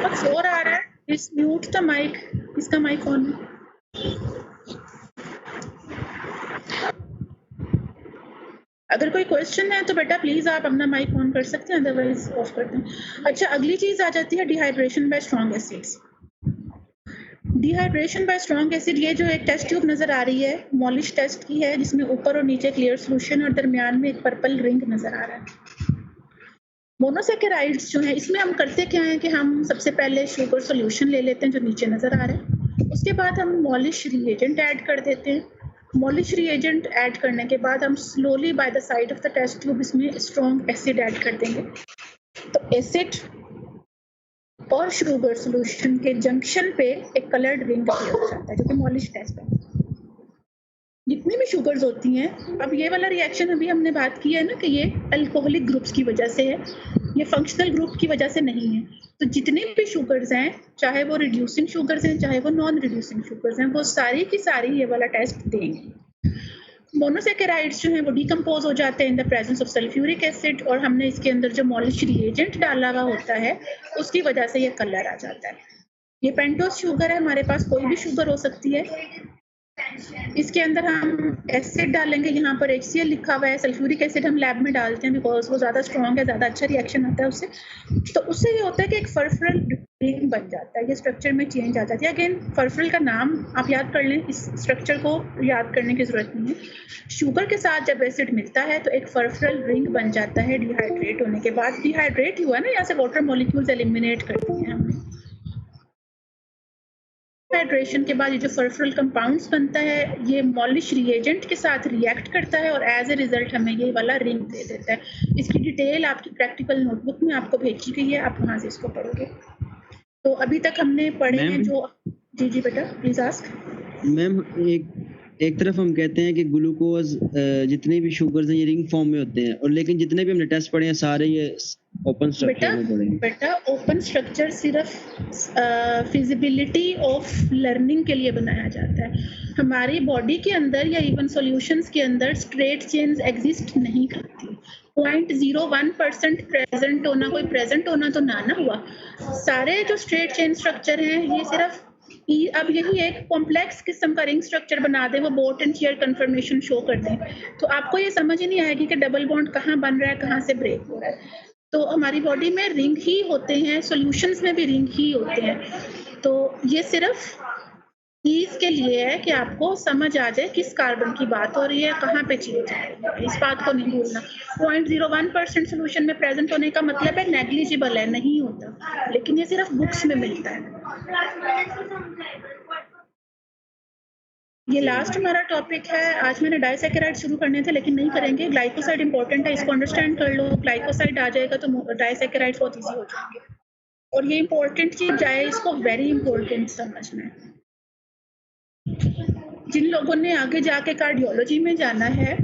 कुछ और आ रहा है, इस म्यूट द माइक, इसका माइक ऑन है। अगर कोई क्वेश्चन है तो बेटा प्लीज आप अपना माइक ऑन कर सकते हैं, अदरवाइज ऑफ करते हैं। अच्छा, अगली चीज आ जाती है dehydration bye strong acids. Dehydration bye strong acid, ये जो एक टेस्ट ट्यूब नजर आ रही है मॉलिश टेस्ट की है, जिसमें ऊपर और नीचे क्लियर सॉल्यूशन और दरमियान में एक पर्पल रिंग नजर आ रहा है। मोनोसेकेराइड्स जो है, इसमें हम करते क्या है कि हम सबसे पहले शुगर सॉल्यूशन ले लेते हैं जो नीचे नजर आ रहा है, उसके बाद हम मॉलिश रिएजेंट ऐड कर देते हैं। मॉलिश रिएजेंट ऐड करने के बाद हम slowly by the side of the test tube इसमें स्ट्रॉन्ग एसिड ऐड कर देंगे। तो एसिड और शुगर सॉल्यूशन के जंक्शन पे एक कलर्ड रिंग क्रिएट हो जाता है, जो कि मॉलिश टेस्ट है। जितनी भी शुगर्स होती हैं, अब ये वाला रिएक्शन अभी हमने बात की है ना कि ये अल्कोहलिक ग्रुप्स की वजह से है, ये फंक्शनल ग्रुप की वजह से नहीं है। तो जितने भी शुगर्स हैं, चाहे वो रिड्यूसिंग शुगर्स हैं चाहे वो नॉन रिड्यूसिंग शुगर्स हैं, वो सारी की सारी ये वाला टेस्ट देंगे। मोनोसेकेराइड्स जो हैं वो डिकम्पोज हो जाते हैं इन the presence of sulphuric acid, और हमने इसके अंदर जो मॉलिश रिएजेंट डाला हुआ होता है उसकी वजह से ये कलर आ जाता है। ये पेंटोस शुगर है, हमारे पास कोई भी शुगर हो सकती है। इसके अंदर हम एसिड डालेंगे, यहाँ पर HCl लिखा हुआ है। सल्फ्यूरिक एसिड हम लैब में डालते हैं बिकॉज वो ज़्यादा स्ट्रॉन्ग है, ज़्यादा अच्छा रिएक्शन आता है उससे। तो उससे ये होता है कि एक फर्फरल रिंग बन जाता है, ये स्ट्रक्चर में चेंज आ जाती है। अगेन फर्फरल का नाम आप याद कर लें, इस स्ट्रक्चर को याद करने की जरूरत नहीं है। शुगर के साथ जब एसिड मिलता है तो एक फर्फरल रिंग बन जाता है डिहाइड्रेट होने के बाद। डिहाइड्रेट हुआ ना, यहाँ से वाटर मॉलिक्यूल्स एलिमिनेट कर दिए हमने। हाइड्रेशन के बाद ये जो फर्फरल कंपाउंड्स बनता है, ये मॉलिश रिएजेंट के साथ रिएक्ट करता है और एज ए रिजल्ट हमें ये वाला रिंग दे देता है। इसकी डिटेल आपकी प्रैक्टिकल नोटबुक में आपको भेजी गई है, आप वहाँ से इसको पढ़ोगे। तो अभी तक हमने पढ़े हैं जो, जी बेटा प्लीज आस्क। मैम एक तरफ हम कहते हैं कि ग्लूकोज जितने भी शुगर्स हैं ये रिंग फॉर्म में होते हैं, और लेकिन जितने भी हमने टेस्ट पढ़े हैं सारे ये ओपन स्ट्रक्चर में पढ़े हैं। बेटा ओपन स्ट्रक्चर सिर्फ फिजिबिलिटी ऑफ लर्निंग के लिए बनाया जाता है। हमारी बॉडी के अंदर या इवन सॉल्यूशंस के अंदर स्ट्रेट चेन्स एग्जिस्ट नहीं करती। 0.01% प्रेजेंट होना, कोई प्रेजेंट होना तो ना हुआ। सारे जो स्ट्रेट चेन स्ट्रक्चर हैं ये सिर्फ, अब यही एक कॉम्प्लेक्स किस्म का रिंग स्ट्रक्चर बना दे, वो boat and chair conformation show कर दें, तो आपको ये समझ ही नहीं आएगी कि डबल बॉन्ड कहाँ बन रहा है, कहाँ से ब्रेक हो रहा है। तो हमारी बॉडी में रिंग ही होते हैं, सॉल्यूशंस में भी रिंग ही होते हैं। तो ये सिर्फ ईज के लिए है कि आपको समझ आ जाए किस कार्बन की बात हो रही है, कहाँ पे चेंज है, इस बात को नहीं भूलना। 0.01% सोल्यूशन में प्रेजेंट होने का मतलब है नेग्लिजिबल है, नहीं होता, लेकिन ये सिर्फ बुक्स में मिलता है। ये लास्ट हमारा टॉपिक है। आज मैंने डाइसैकेराइड शुरू करने थे लेकिन नहीं करेंगे। ग्लाइकोसाइड इंपॉर्टेंट है, इसको अंडरस्टैंड कर लो। ग्लाइकोसाइड आ जाएगा तो डाइसैकेराइड बहुत ईजी हो जाएंगे। और ये इंपॉर्टेंट चीज जाए, इसको वेरी इंपॉर्टेंट समझना है। जिन लोगों ने आगे जाके कार्डियोलॉजी में जाना है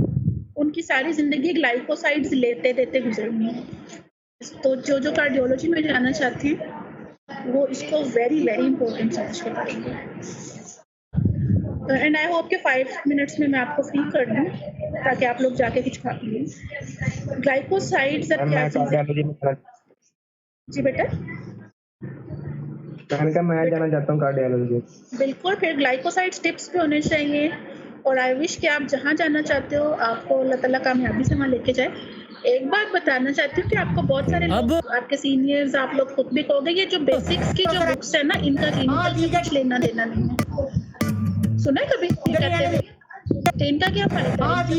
उनकी सारी जिंदगी ग्लाइकोसाइड्स लेते देते गुजरनी है। तो जो कार्डियोलॉजी में जाना चाहते हैं वो इसको वेरी वेरी इंपॉर्टेंट समझ के पढ़ेंगे। एंड आई होप कि 5 मिनट्स में मैं आपको फ्री कर दूं ताकि आप लोग जाके कुछ खा पिए। ग्लाइकोसाइड्स जी बेटा, मैं जाना चाहता हूँ कार्डियोलॉजी। बिल्कुल, फिर ग्लाइकोसाइड्स टिप्स पे होने चाहिए। और आई विश कि आप जहाँ जाना चाहते हो आपको अल्लाह ताला कामयाबी से वहाँ लेके जाए। एक बात बताना चाहती हूँ कि आपको बहुत सारे लोग, आपके सीनियर्स, आप लोग खुद भी कहोगे ये जो बेसिक्स की जो बुक्स है ना, इनका क्लिनिकल से कुछ लेना देना नहीं है। सुना है कभी इनका क्या फायदा है?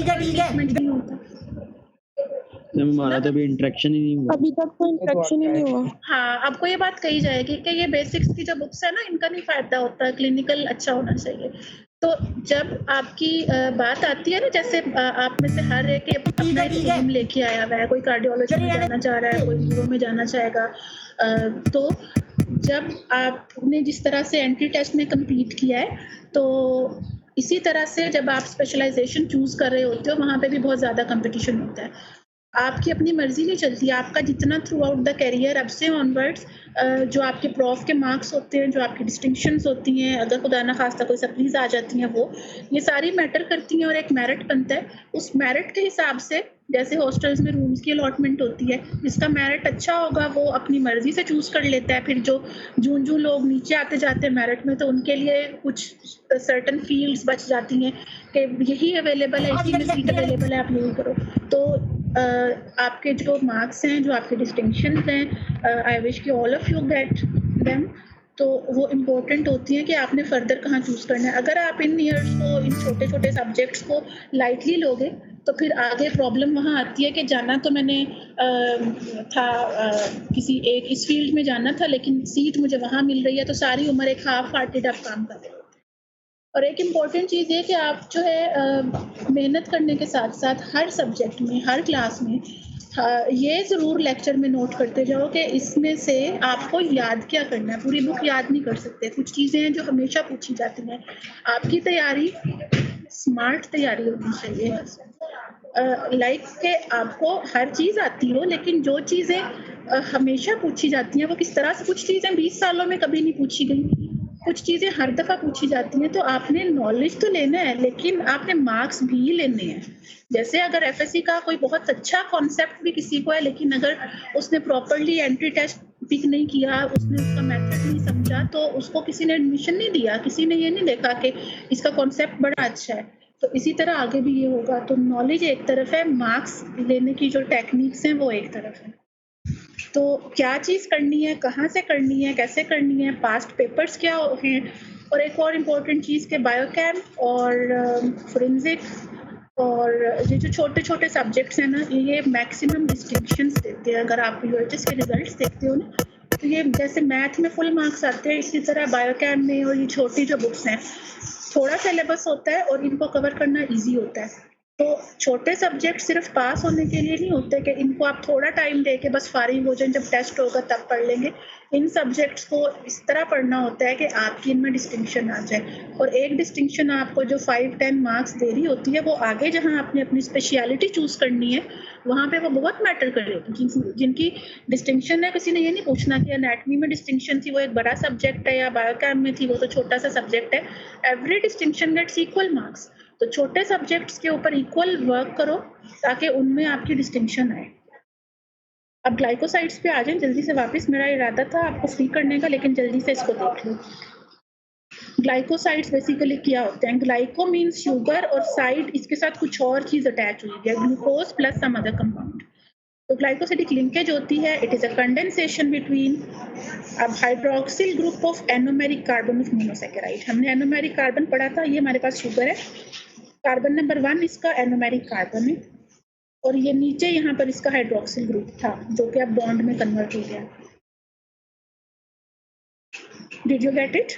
हमारा तो अभी इंटरेक्शन ही नहीं हुआ, अभी तक कोई इंटरेक्शन ही नहीं हुआ। हाँ, आपको ये बात कही जाएगी कि ये बेसिक्स की जो बुक्स है ना, इनका नहीं फायदा होता, क्लिनिकल अच्छा होना चाहिए। तो जब आपकी बात आती है ना, जैसे आप में से हर एक अपना टीम लेके आया हुआ है, कोई कार्डियोलॉजी में जाना चाह रहा है, कोई न्यूरो में जाना चाहेगा, तो जब आपने जिस तरह से एंट्री टेस्ट में कम्पीट किया है, तो इसी तरह से जब आप स्पेशलाइजेशन चूज कर रहे होते हो वहाँ पे भी बहुत ज़्यादा कंपटीशन होता है। आपकी अपनी मर्जी नहीं चलती। आपका जितना थ्रू आउट द करियर अब से ऑनवर्ड्स जो आपके प्रॉफ के मार्क्स होते हैं, जो आपकी डिस्टिंक्शंस होती हैं, अगर खुदा ना खास्ता कोई सप्लीज आ जाती हैं, वो ये सारी मैटर करती हैं और एक मेरिट बनता है। उस मेरिट के हिसाब से जैसे हॉस्टल्स में रूम्स की अलॉटमेंट होती है, जिसका मेरिट अच्छा होगा वो अपनी मर्जी से चूज कर लेता है। फिर जो जूं लोग नीचे आते जाते हैं मेरिट में, तो उनके लिए कुछ सर्टन फील्ड्स बच जाती हैं कि यही अवेलेबल है, इसी में सीट अवेलेबल है, आप यही करो। तो आपके जो मार्क्स हैं, जो आपके डिस्टिंक्शंस हैं, आई विश कि all of you get them. तो वो इम्पोर्टेंट होती है कि आपने फर्दर कहाँ चूज करना है। अगर आप इन ईयर्स को, इन छोटे छोटे सब्जेक्ट्स को लाइटली लोगे तो फिर आगे प्रॉब्लम वहाँ आती है कि जाना तो मैंने किसी एक इस फील्ड में जाना था, लेकिन सीट मुझे वहाँ मिल रही है, तो सारी उम्र एक हाफ हार्टेड आप काम कर रहे हो। और एक इम्पॉर्टेंट चीज़ ये कि आप जो है मेहनत करने के साथ साथ हर सब्जेक्ट में, हर क्लास में ये ज़रूर लेक्चर में नोट करते जाओ कि इसमें से आपको याद क्या करना है। पूरी बुक याद नहीं कर सकते, कुछ चीज़ें हैं जो हमेशा पूछी जाती हैं। आपकी तैयारी स्मार्ट तैयारी होनी चाहिए। लाइक के आपको हर चीज़ आती हो, लेकिन जो चीज़ें हमेशा पूछी जाती हैं वो किस तरह से, कुछ चीज़ें 20 सालों में कभी नहीं पूछी गई, कुछ चीज़ें हर दफ़ा पूछी जाती हैं। तो आपने नॉलेज तो लेना है, लेकिन आपने मार्क्स भी लेने हैं। जैसे अगर एफएससी का कोई बहुत अच्छा कॉन्सेप्ट भी किसी को है, लेकिन अगर उसने प्रॉपरली एंट्री टेस्ट पिक नहीं किया, उसने उसका मेथड नहीं समझा, तो उसको किसी ने एडमिशन नहीं दिया, किसी ने ये नहीं देखा कि इसका कॉन्सेप्ट बड़ा अच्छा है। तो इसी तरह आगे भी ये होगा। तो नॉलेज एक तरफ है, मार्क्स लेने की जो टेक्निक्स हैं वो एक तरफ है। तो क्या चीज़ करनी है, कहाँ से करनी है, कैसे करनी है, पास्ट पेपर्स क्या हैं, और एक और इम्पोर्टेंट चीज़ के बायोकेम और फोरेंसिक और ये जो छोटे छोटे सब्जेक्ट्स हैं ना, ये मैक्सिमम डिस्टिंक्शंस देते हैं। अगर आप यूएचएस के रिजल्ट्स देखते हो ना, तो ये जैसे मैथ में फुल मार्क्स आते हैं, इसी तरह बायोकेम में और ये छोटी जो बुक्स हैं, थोड़ा सिलेबस होता है और इनको कवर करना ईजी होता है। तो छोटे सब्जेक्ट सिर्फ पास होने के लिए नहीं होते कि इनको आप थोड़ा टाइम दे के बस फारिग हो जाएं, जब टेस्ट होगा तब पढ़ लेंगे। इन सब्जेक्ट्स को इस तरह पढ़ना होता है कि आपकी इनमें डिस्टिंक्शन आ जाए, और एक डिस्टिंक्शन आपको जो 5-10 मार्क्स दे रही होती है, वो आगे जहाँ आपने अपनी स्पेशलिटी चूज करनी है वहाँ पे वो बहुत मैटर करेगी। जिनकी डिस्टिंक्शन है, किसी ने ये नहीं पूछना कि एनाटॉमी में डिस्टिंक्शन थी, वो एक बड़ा सब्जेक्ट है, या बायोकेम में थी, वो तो छोटा सा सब्जेक्ट है। Every distinction gets equal marks. तो छोटे सब्जेक्ट्स के ऊपर इक्वल वर्क करो ताकि उनमें आपकी डिस्टिंक्शन आए। अब ग्लाइकोसाइड्स पे आ जाएं जल्दी से वापस। मेरा इरादा था आपको फ्री करने का, लेकिन जल्दी से इसको देख लो। ग्लाइकोसाइड्स बेसिकली क्या होते हैं? ग्लाइको मीन्स शुगर और साइड इसके साथ कुछ और चीज अटैच हुई है, glucose plus some other compound. तो ग्लाइकोसिडिक लिंकेज होती है, it is a condensation between अब hydroxyl group of anomeric carbon of monosaccharide. हमने एनोमेरिक कार्बन पढ़ा था, ये हमारे पास शुगर है, कार्बन नंबर 1 इसका एनोमेरिक कार्बन है, और ये नीचे यहाँ पर इसका हाइड्रोक्सिल ग्रुप था जो कि अब बॉन्ड में कन्वर्ट हो गया। Did you get it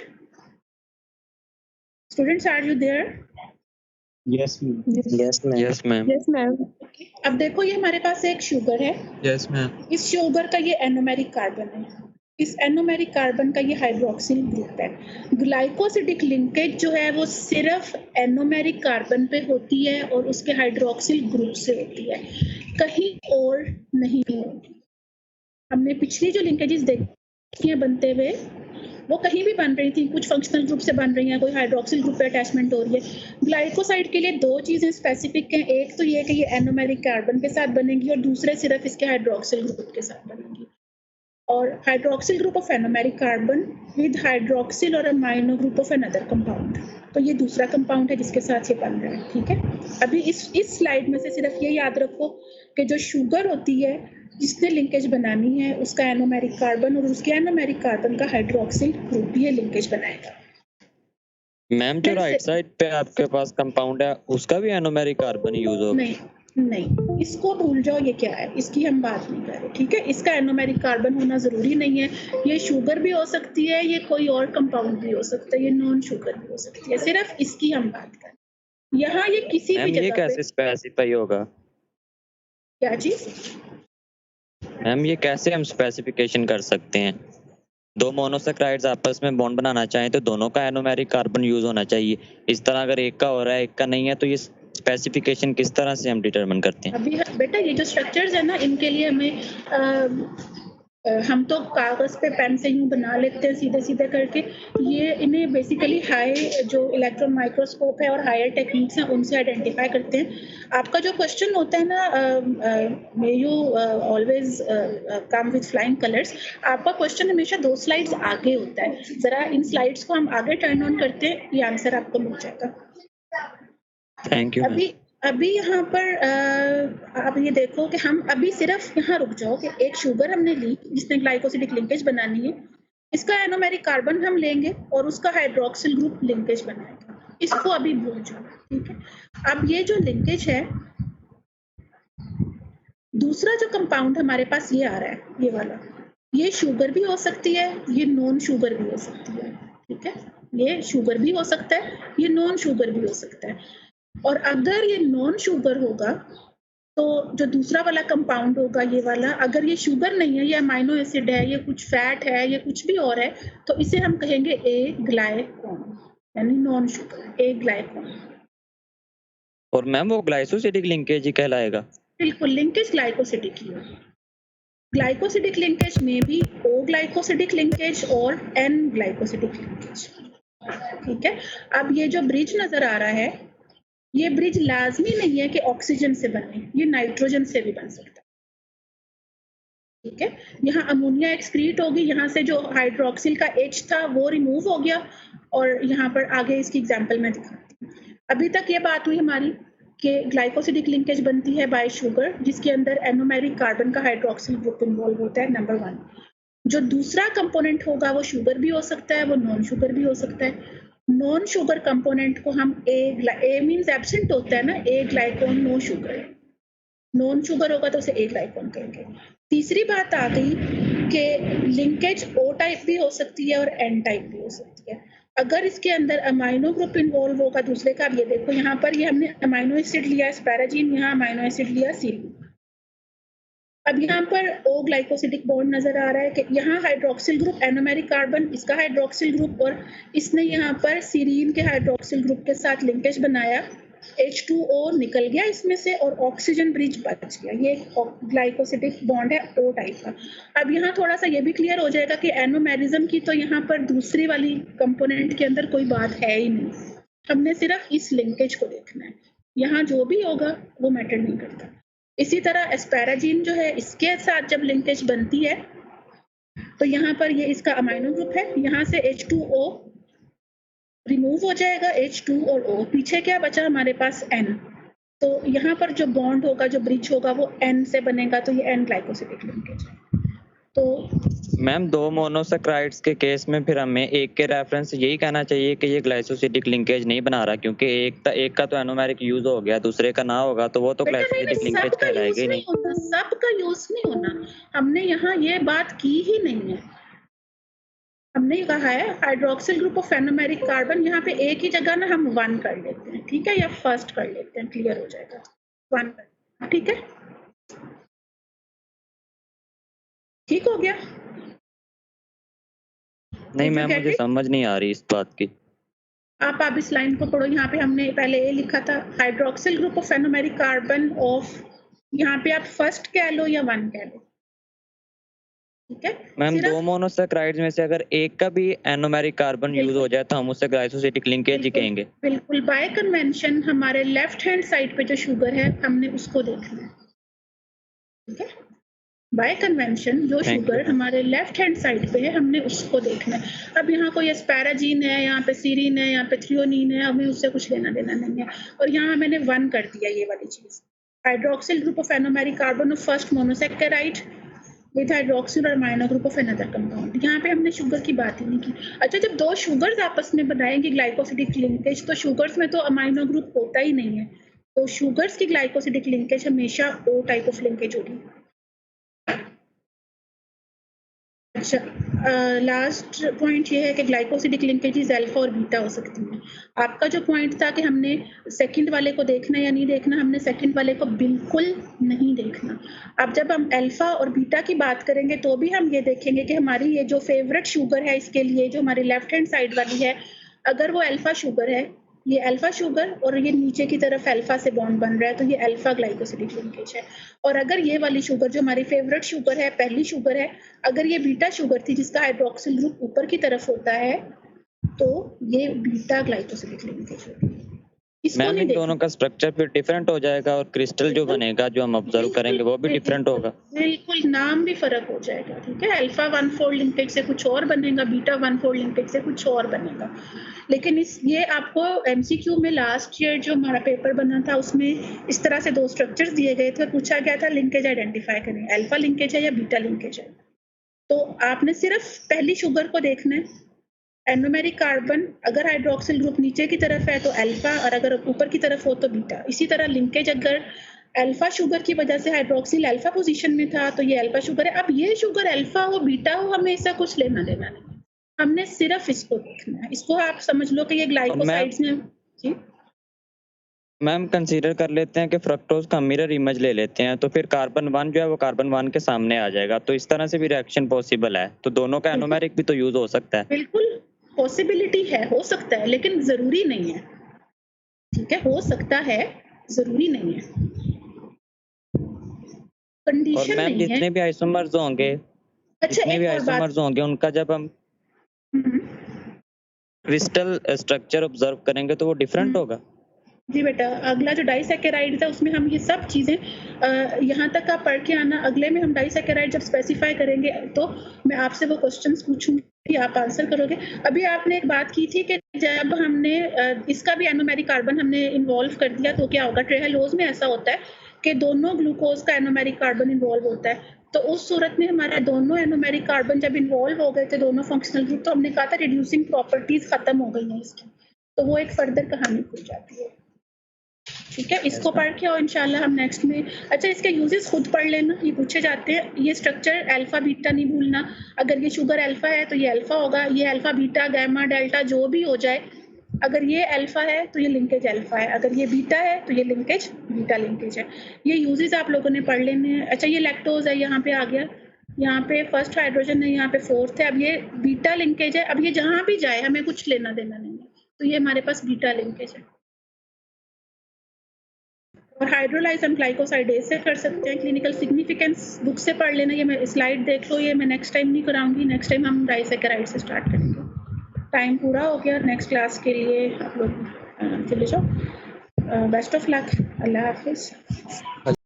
students? Are you there? Yes ma'am. Yes ma'am. Yes ma'am. अब देखो, ये हमारे पास एक शुगर है, यस मैम। इस शुगर का ये एनोमेरिक कार्बन है, इस एनोमेरिक कार्बन का ये हाइड्रोक्सिल ग्रुप है। ग्लाइकोसिडिक लिंकेज जो है वो सिर्फ एनोमेरिक कार्बन पे होती है और उसके हाइड्रोक्सिल ग्रुप से होती है, कहीं और नहीं होती। हमने पिछली जो लिंकेजेस देखी हैं बनते हुए, वो कहीं भी बन रही थी, कुछ फंक्शनल ग्रुप से बन रही हैं, कोई हाइड्रोक्सिल ग्रुप पे अटैचमेंट हो रही है। ग्लाइकोसाइड के लिए दो चीज़ें स्पेसिफिक हैं, एक तो ये कि ये एनोमेरिक कार्बन के साथ बनेगी, और दूसरे सिर्फ इसके हाइड्रोक्सिल ग्रुप के साथ बनेगी। और hydroxyl group of anomeric carbon with hydroxyl और amino group of another compound, तो ये दूसरा कंपाउंड है जिसके साथ ये बन रहा है। ठीक है, अभी इस स्लाइड में से सिर्फ ये याद रखो कि जो शुगर होती है जिसने लिंकेज बनानी है, उसका एनोमेरिक कार्बन और उसके एनोमेरिक कार्बन का हाइड्रोक्सिल ग्रुप भी ये लिंकेज बनाएगा। मैम जो राइट साइड पे आपके पास कंपाउंड है उसका भी एनोमेरिक कार्बन यूज होगा? नहीं, इसको भूल जाओ, ये क्या है इसकी हम बात नहीं कर रहे। ठीक है, इसका एनोमेरिक कार्बन होना जरूरी नहीं है, ये शुगर भी हो सकती है, ये कोई और कंपाउंड भी हो सकता है, ये नॉन शुगर भी हो सकती है, सिर्फ इसकी हम बात कर रहे हैं। यहाँ ये किसी भी जगह ये कैसे स्पेसिफाई होगा? क्या चीज? मैम ये कैसे हम स्पेसिफिकेशन कर सकते हैं? दो मोनोसैकेराइड्स आपस में बॉन्ड बनाना चाहें तो दोनों का एनोमेरिक कार्बन यूज होना चाहिए। इस तरह अगर एक का हो रहा है एक का नहीं है तो ये स्पेसिफिकेशन किस तरह से हम डिटरमिन करते हैं? अभी बेटा ये जो स्ट्रक्चर्स है ना, इनके लिए हमें हम तो कागज पे पेन से यूं बना लेते हैं सीधे सीधे करके। ये इन्हें बेसिकली हाई जो इलेक्ट्रॉन माइक्रोस्कोप है और हायर टेक्निक्स हैं उनसे आइडेंटिफाई करते हैं। आपका जो क्वेश्चन होता है ना, may you always come with flying colours, आपका क्वेश्चन हमेशा 2 स्लाइड्स आगे होता है। जरा इन स्लाइड्स को हम आगे टर्न ऑन करते हैं, ये आंसर आपको मिल जाएगा। Thank you. अभी यहाँ पर आप ये देखो कि हम अभी सिर्फ यहाँ रुक जाओ कि एक शुगर हमने ली जिसने ग्लाइकोसिडिक लिंकेज बनानी है, इसका एनोमेरिक कार्बन हम लेंगे और उसका हाइड्रोक्सिल ग्रुप लिंकेज बनाएगा। इसको अभी भूल जाओ, ठीक है। अब ये जो लिंकेज है, दूसरा जो कंपाउंड हमारे पास ये आ रहा है, ये वाला, ये शुगर भी हो सकती है, ये नॉन शुगर भी हो सकती है, ठीक है। ये शुगर भी हो सकता है, ये नॉन शुगर भी हो सकता है। और अगर ये नॉन शुगर होगा तो जो दूसरा वाला कंपाउंड होगा, ये वाला, अगर ये शुगर नहीं है, ये अमाइनो एसिड है, ये कुछ फैट है, ये कुछ भी और है, तो इसे हम कहेंगे ए ग्लाइकोन, यानी नॉन शुगर, ए ग्लाइकोन। और मैम वो ग्लाइकोसिडिक लिंकेज ही कहलाएगा? बिल्कुल, लिंकेज ग्लाइकोसिडिक ही है। ग्लाइकोसिडिक लिंकेज में भी ओ ग्लाइकोसिडिक लिंकेज और एन ग्लाइकोसिडिक लिंकेज, ठीक है। अब ये जो ब्रिज नजर आ रहा है, ये ब्रिज लाजमी नहीं है कि ऑक्सीजन से बने, ये नाइट्रोजन से भी बन सकता है, ठीक है। यहाँ अमोनिया एक्सक्रीट होगी, यहाँ से जो हाइड्रोक्सिल का H था वो रिमूव हो गया, और यहाँ पर आगे इसकी एग्जांपल मैं दिखाती हूँ। अभी तक ये बात हुई हमारी कि ग्लाइकोसिडिक लिंकेज बनती है बाय शुगर, जिसके अंदर एनोमेरिक कार्बन का हाइड्रोक्सिल ग्रुप इन्वॉल्व होता है, नंबर 1। जो दूसरा कंपोनेंट होगा वो शुगर भी हो सकता है, वो नॉन शुगर भी हो सकता है। नॉन शुगर कंपोनेंट को हम ए मींस एब्सेंट होता है ना, aglycone no sugar, non sugar होगा तो उसे ए ग्लाइकोन कहेंगे। तीसरी बात आ गई कि लिंकेज ओ टाइप भी हो सकती है और एन टाइप भी हो सकती है। अगर इसके अंदर अमाइनो ग्रुप इन्वॉल्व होगा दूसरे का, अब ये देखो यहाँ पर ये हमने अमाइनो एसिड लिया एस्पैराजीन, यहाँ अमाइनो एसिड लिया सीरीन। अब यहाँ पर ओ ग्लाइकोसिडिक बॉन्ड नजर आ रहा है कि यहाँ हाइड्रोक्सिल ग्रुप एनोमेरिक कार्बन, इसका हाइड्रोक्सिल ग्रुप, और इसने यहाँ पर सीरीन के हाइड्रोक्सिल ग्रुप के साथ लिंकेज बनाया, H2O निकल गया इसमें से और ऑक्सीजन ब्रिज बच गया। ये ग्लाइकोसिडिक बॉन्ड है ओ टाइप का। अब यहाँ थोड़ा सा ये भी क्लियर हो जाएगा कि एनोमेरिज्म की तो यहाँ पर दूसरी वाली कंपोनेंट के अंदर कोई बात है ही नहीं, हमने सिर्फ इस लिंकेज को देखना है, यहाँ जो भी होगा वो मैटर नहीं करता। इसी तरह एस्पैराजीन जो है, इसके साथ जब लिंकेज बनती है तो यहाँ पर ये इसका अमाइनो ग्रुप है, यहाँ से H2O रिमूव हो जाएगा, H2 और O, पीछे क्या बचा हमारे पास N। तो यहाँ पर जो बॉन्ड होगा, जो ब्रिज होगा, वो N से बनेगा, तो ये N ग्लाइकोसिडिक लिंकेज है। तो मैम 2 मोनोसैकेराइड्स के केस में फिर हमें एक के रेफरेंस से यही कहना चाहिए कि ये ग्लाइकोसिडिक लिंकेज नहीं बना रहा, क्योंकि एक का तो एनोमेरिक यूज हो गया, दूसरे का ना होगा तो वो तो ग्लाइकोसिडिक लिंकेज कहलाएगा ही नहीं। सबका यूज नहीं होना, हमने यहाँ ये बात की ही नहीं है। हमने कहा है hydroxyl group of anomeric carbon, यहाँ पे एक ही जगह ना हम 1 कर लेते हैं, ठीक है, या फर्स्ट कर लेते हैं, क्लियर हो जाएगा, 1 कर, ठीक है, ठीक हो गया। नहीं मैम, मुझे समझ नहीं आ रही इस बात की। आप इस लाइन को पढ़ो, यहाँ पे हमने पहले ए लिखा था, hydroxyl group of anomeric carbon of, यहाँ पे आप फर्स्ट कह लो या 1 कह लो, ठीक है। मैम 2 मोनोसैकेराइड्स में से अगर एक का भी एनोमेरिक कार्बन यूज हो जाए तो हम उससे ग्लाइकोसिडिक लिंकेज ही कहेंगे। बिल्कुल, बाय कन्वेंशन हमारे लेफ्ट हैंड साइड पे जो शुगर है हमने उसको देखना है, ठीक है। बाय कन्वेंशन जो शुगर हमारे लेफ्ट हैंड साइड पे है हमने उसको देखना है। अब यहाँ कोई एस्पैराजीन है, यहाँ पे सीरीन है, यहाँ पे थ्रियोनीन है, हमें उससे कुछ लेना देना नहीं है, और यहाँ मैंने 1 कर दिया ये वाली चीज। Hydroxyl group of anomeric carbon of first monosaccharide with hydroxyl और amino group of another compound. यहाँ पे हमने शुगर की बात ही नहीं की। अच्छा, जब 2 शुगर्स आपस में बनाएंगे ग्लाइकोसिडिक लिंकेज, तो शुगर्स में तो अमाइनो ग्रुप होता ही नहीं है, तो शुगर्स की ग्लाइकोसिडिक लिंकेज हमेशा ओ टाइप ऑफ लिंकेज होगी। अच्छा, लास्ट पॉइंट ये है कि ग्लाइकोसिडिक लिंकेजेस अल्फा और बीटा हो सकती हैं। आपका जो पॉइंट था कि हमने सेकंड वाले को देखना या नहीं देखना, हमने सेकंड वाले को बिल्कुल नहीं देखना। अब जब हम अल्फा और बीटा की बात करेंगे तो भी हम ये देखेंगे कि हमारी ये जो फेवरेट शुगर है इसके लिए, जो हमारी लेफ्ट हैंड साइड वाली है, अगर वो अल्फा शुगर है ये अल्फा शुगर और ये नीचे की तरफ अल्फा से बॉन्ड बन रहा है, तो ये अल्फा ग्लाइकोसिडिक लिंकेज है। और अगर ये वाली शुगर जो हमारी फेवरेट शुगर है, पहली शुगर है, अगर ये बीटा शुगर थी जिसका हाइड्रोक्सिल ग्रुप ऊपर की तरफ होता है, तो ये बीटा ग्लाइकोसिडिक लिंकेज होगी। इसको मैम नहीं इन देखना। दोनों का स्ट्रक्चर फिर डिफरेंट हो जाएगा और क्रिस्टल जो बनेगा जो हम ऑब्जर्व करेंगे वो भी डिफरेंट होगा। बिल्कुल, नाम भी फर्क हो जाएगा, ठीक है। अल्फा वन फोल्ड लिंकेज से कुछ और बनेगा, बीटा वन फोल्ड लिंकेज से कुछ और बनेगा। लेकिन ये आपको एमसीक्यू में लास्ट ईयर जो हमारा पेपर बना था उसमें इस तरह से 2 स्ट्रक्चर्स दिए गए थे और पूछा गया था लिंकेज आइडेंटिफाई करें, अल्फा लिंकेज है या बीटा लिंकेज है। तो आपने सिर्फ पहली शुगर को देखना है, एनोमेरिक कार्बन, अगर हाइड्रोक्सिल ग्रुप नीचे की तरफ है तो अल्फा और अगर ऊपर की तरफ हो तो बीटा। इसी तरह लिंकेज अगर अल्फा शुगर की वजह से हाइड्रोक्सिल अल्फा पोजीशन में था तो ये अल्फा शुगर है। अब ये शुगर अल्फा हो बीटा हो हमें ऐसा कुछ लेना देना नहीं, हमने सिर्फ इसको देखना है। इसको आप समझ लो कि ये ग्लाइकोसाइड्स में जी मैम कंसीडर कर लेते हैं कि फ्रक्टोज का मिरर इमेज ले लेते हैं, तो फिर कार्बन 1 जो है वो कार्बन 1 के सामने आ जाएगा, तो इस तरह से भी रिएक्शन पॉसिबल है। तो दोनों का एनोमेरिक भी तो यूज हो सकता है। बिल्कुल पॉसिबिलिटी है, हो सकता है, लेकिन जरूरी नहीं है, ठीक है। हो सकता है, जरूरी नहीं है, और कंडीशन मैम नहीं जितने है। भी आइसोमर्स होंगे अच्छा, जितने भी एक और बात। आइसोमर्स होंगे उनका जब हम हम्म, क्रिस्टल स्ट्रक्चर ऑब्जर्व करेंगे तो वो डिफरेंट होगा। जी बेटा, अगला जो डाइसैकेराइड है उसमें हम ये सब चीज़ें यहाँ तक आप पढ़ के आना। अगले में हम डाइसैकेराइड जब स्पेसिफाई करेंगे तो मैं आपसे वो क्वेश्चंस पूछूंगी, आप आंसर करोगे। अभी आपने एक बात की थी कि जब हमने इसका भी एनोमेरिक कार्बन हमने इन्वॉल्व कर दिया तो क्या होगा। ट्रेहेलोज में ऐसा होता है कि दोनों ग्लूकोज का एनोमेरिक कार्बन इन्वॉल्व होता है, तो उस सूरत में हमारे दोनों एनोमेरिक कार्बन जब इन्वॉल्व हो गए थे, दोनों फंक्शनल ग्रुप, तो हमने कहा था रिड्यूसिंग प्रॉपर्टीज खत्म हो गई हैं इसकी, तो वो एक फर्दर कहानी खुल जाती है, ठीक है। इसको पढ़ के और इंशाल्लाह हम नेक्स्ट में। अच्छा, इसके यूजेस खुद पढ़ लेना, ये पूछे जाते हैं। ये स्ट्रक्चर अल्फा बीटा नहीं भूलना। अगर ये शुगर अल्फा है तो ये अल्फा होगा, ये अल्फा बीटा गामा डेल्टा जो भी हो जाए, अगर ये अल्फा है तो ये लिंकेज अल्फा है, अगर ये बीटा है तो ये लिंकेज बीटा लिंकेज है। ये यूजेस आप लोगों ने पढ़ लेने हैं। अच्छा, ये लैक्टोज है, यहाँ पे आ गया, यहाँ पे फर्स्ट हाइड्रोजन है, यहाँ पे फोर्थ है। अब ये बीटा लिंकेज है, अब ये जहाँ भी जाए हमें कुछ लेना देना नहीं है, तो ये हमारे पास बीटा लिंकेज है। और हाइड्रोलाइज हम ग्लाइकोसाइडेज से कर सकते हैं। क्लिनिकल सिग्निफिकेंस बुक से पढ़ लेना, ये मैं स्लाइड देख लो, ये मैं नेक्स्ट टाइम नहीं कराऊंगी, नेक्स्ट टाइम हम डाइसैकेराइड से स्टार्ट करेंगे। टाइम पूरा हो गया, नेक्स्ट क्लास के लिए आप लोग चले जाओ। Best of luck, Allah Hafiz.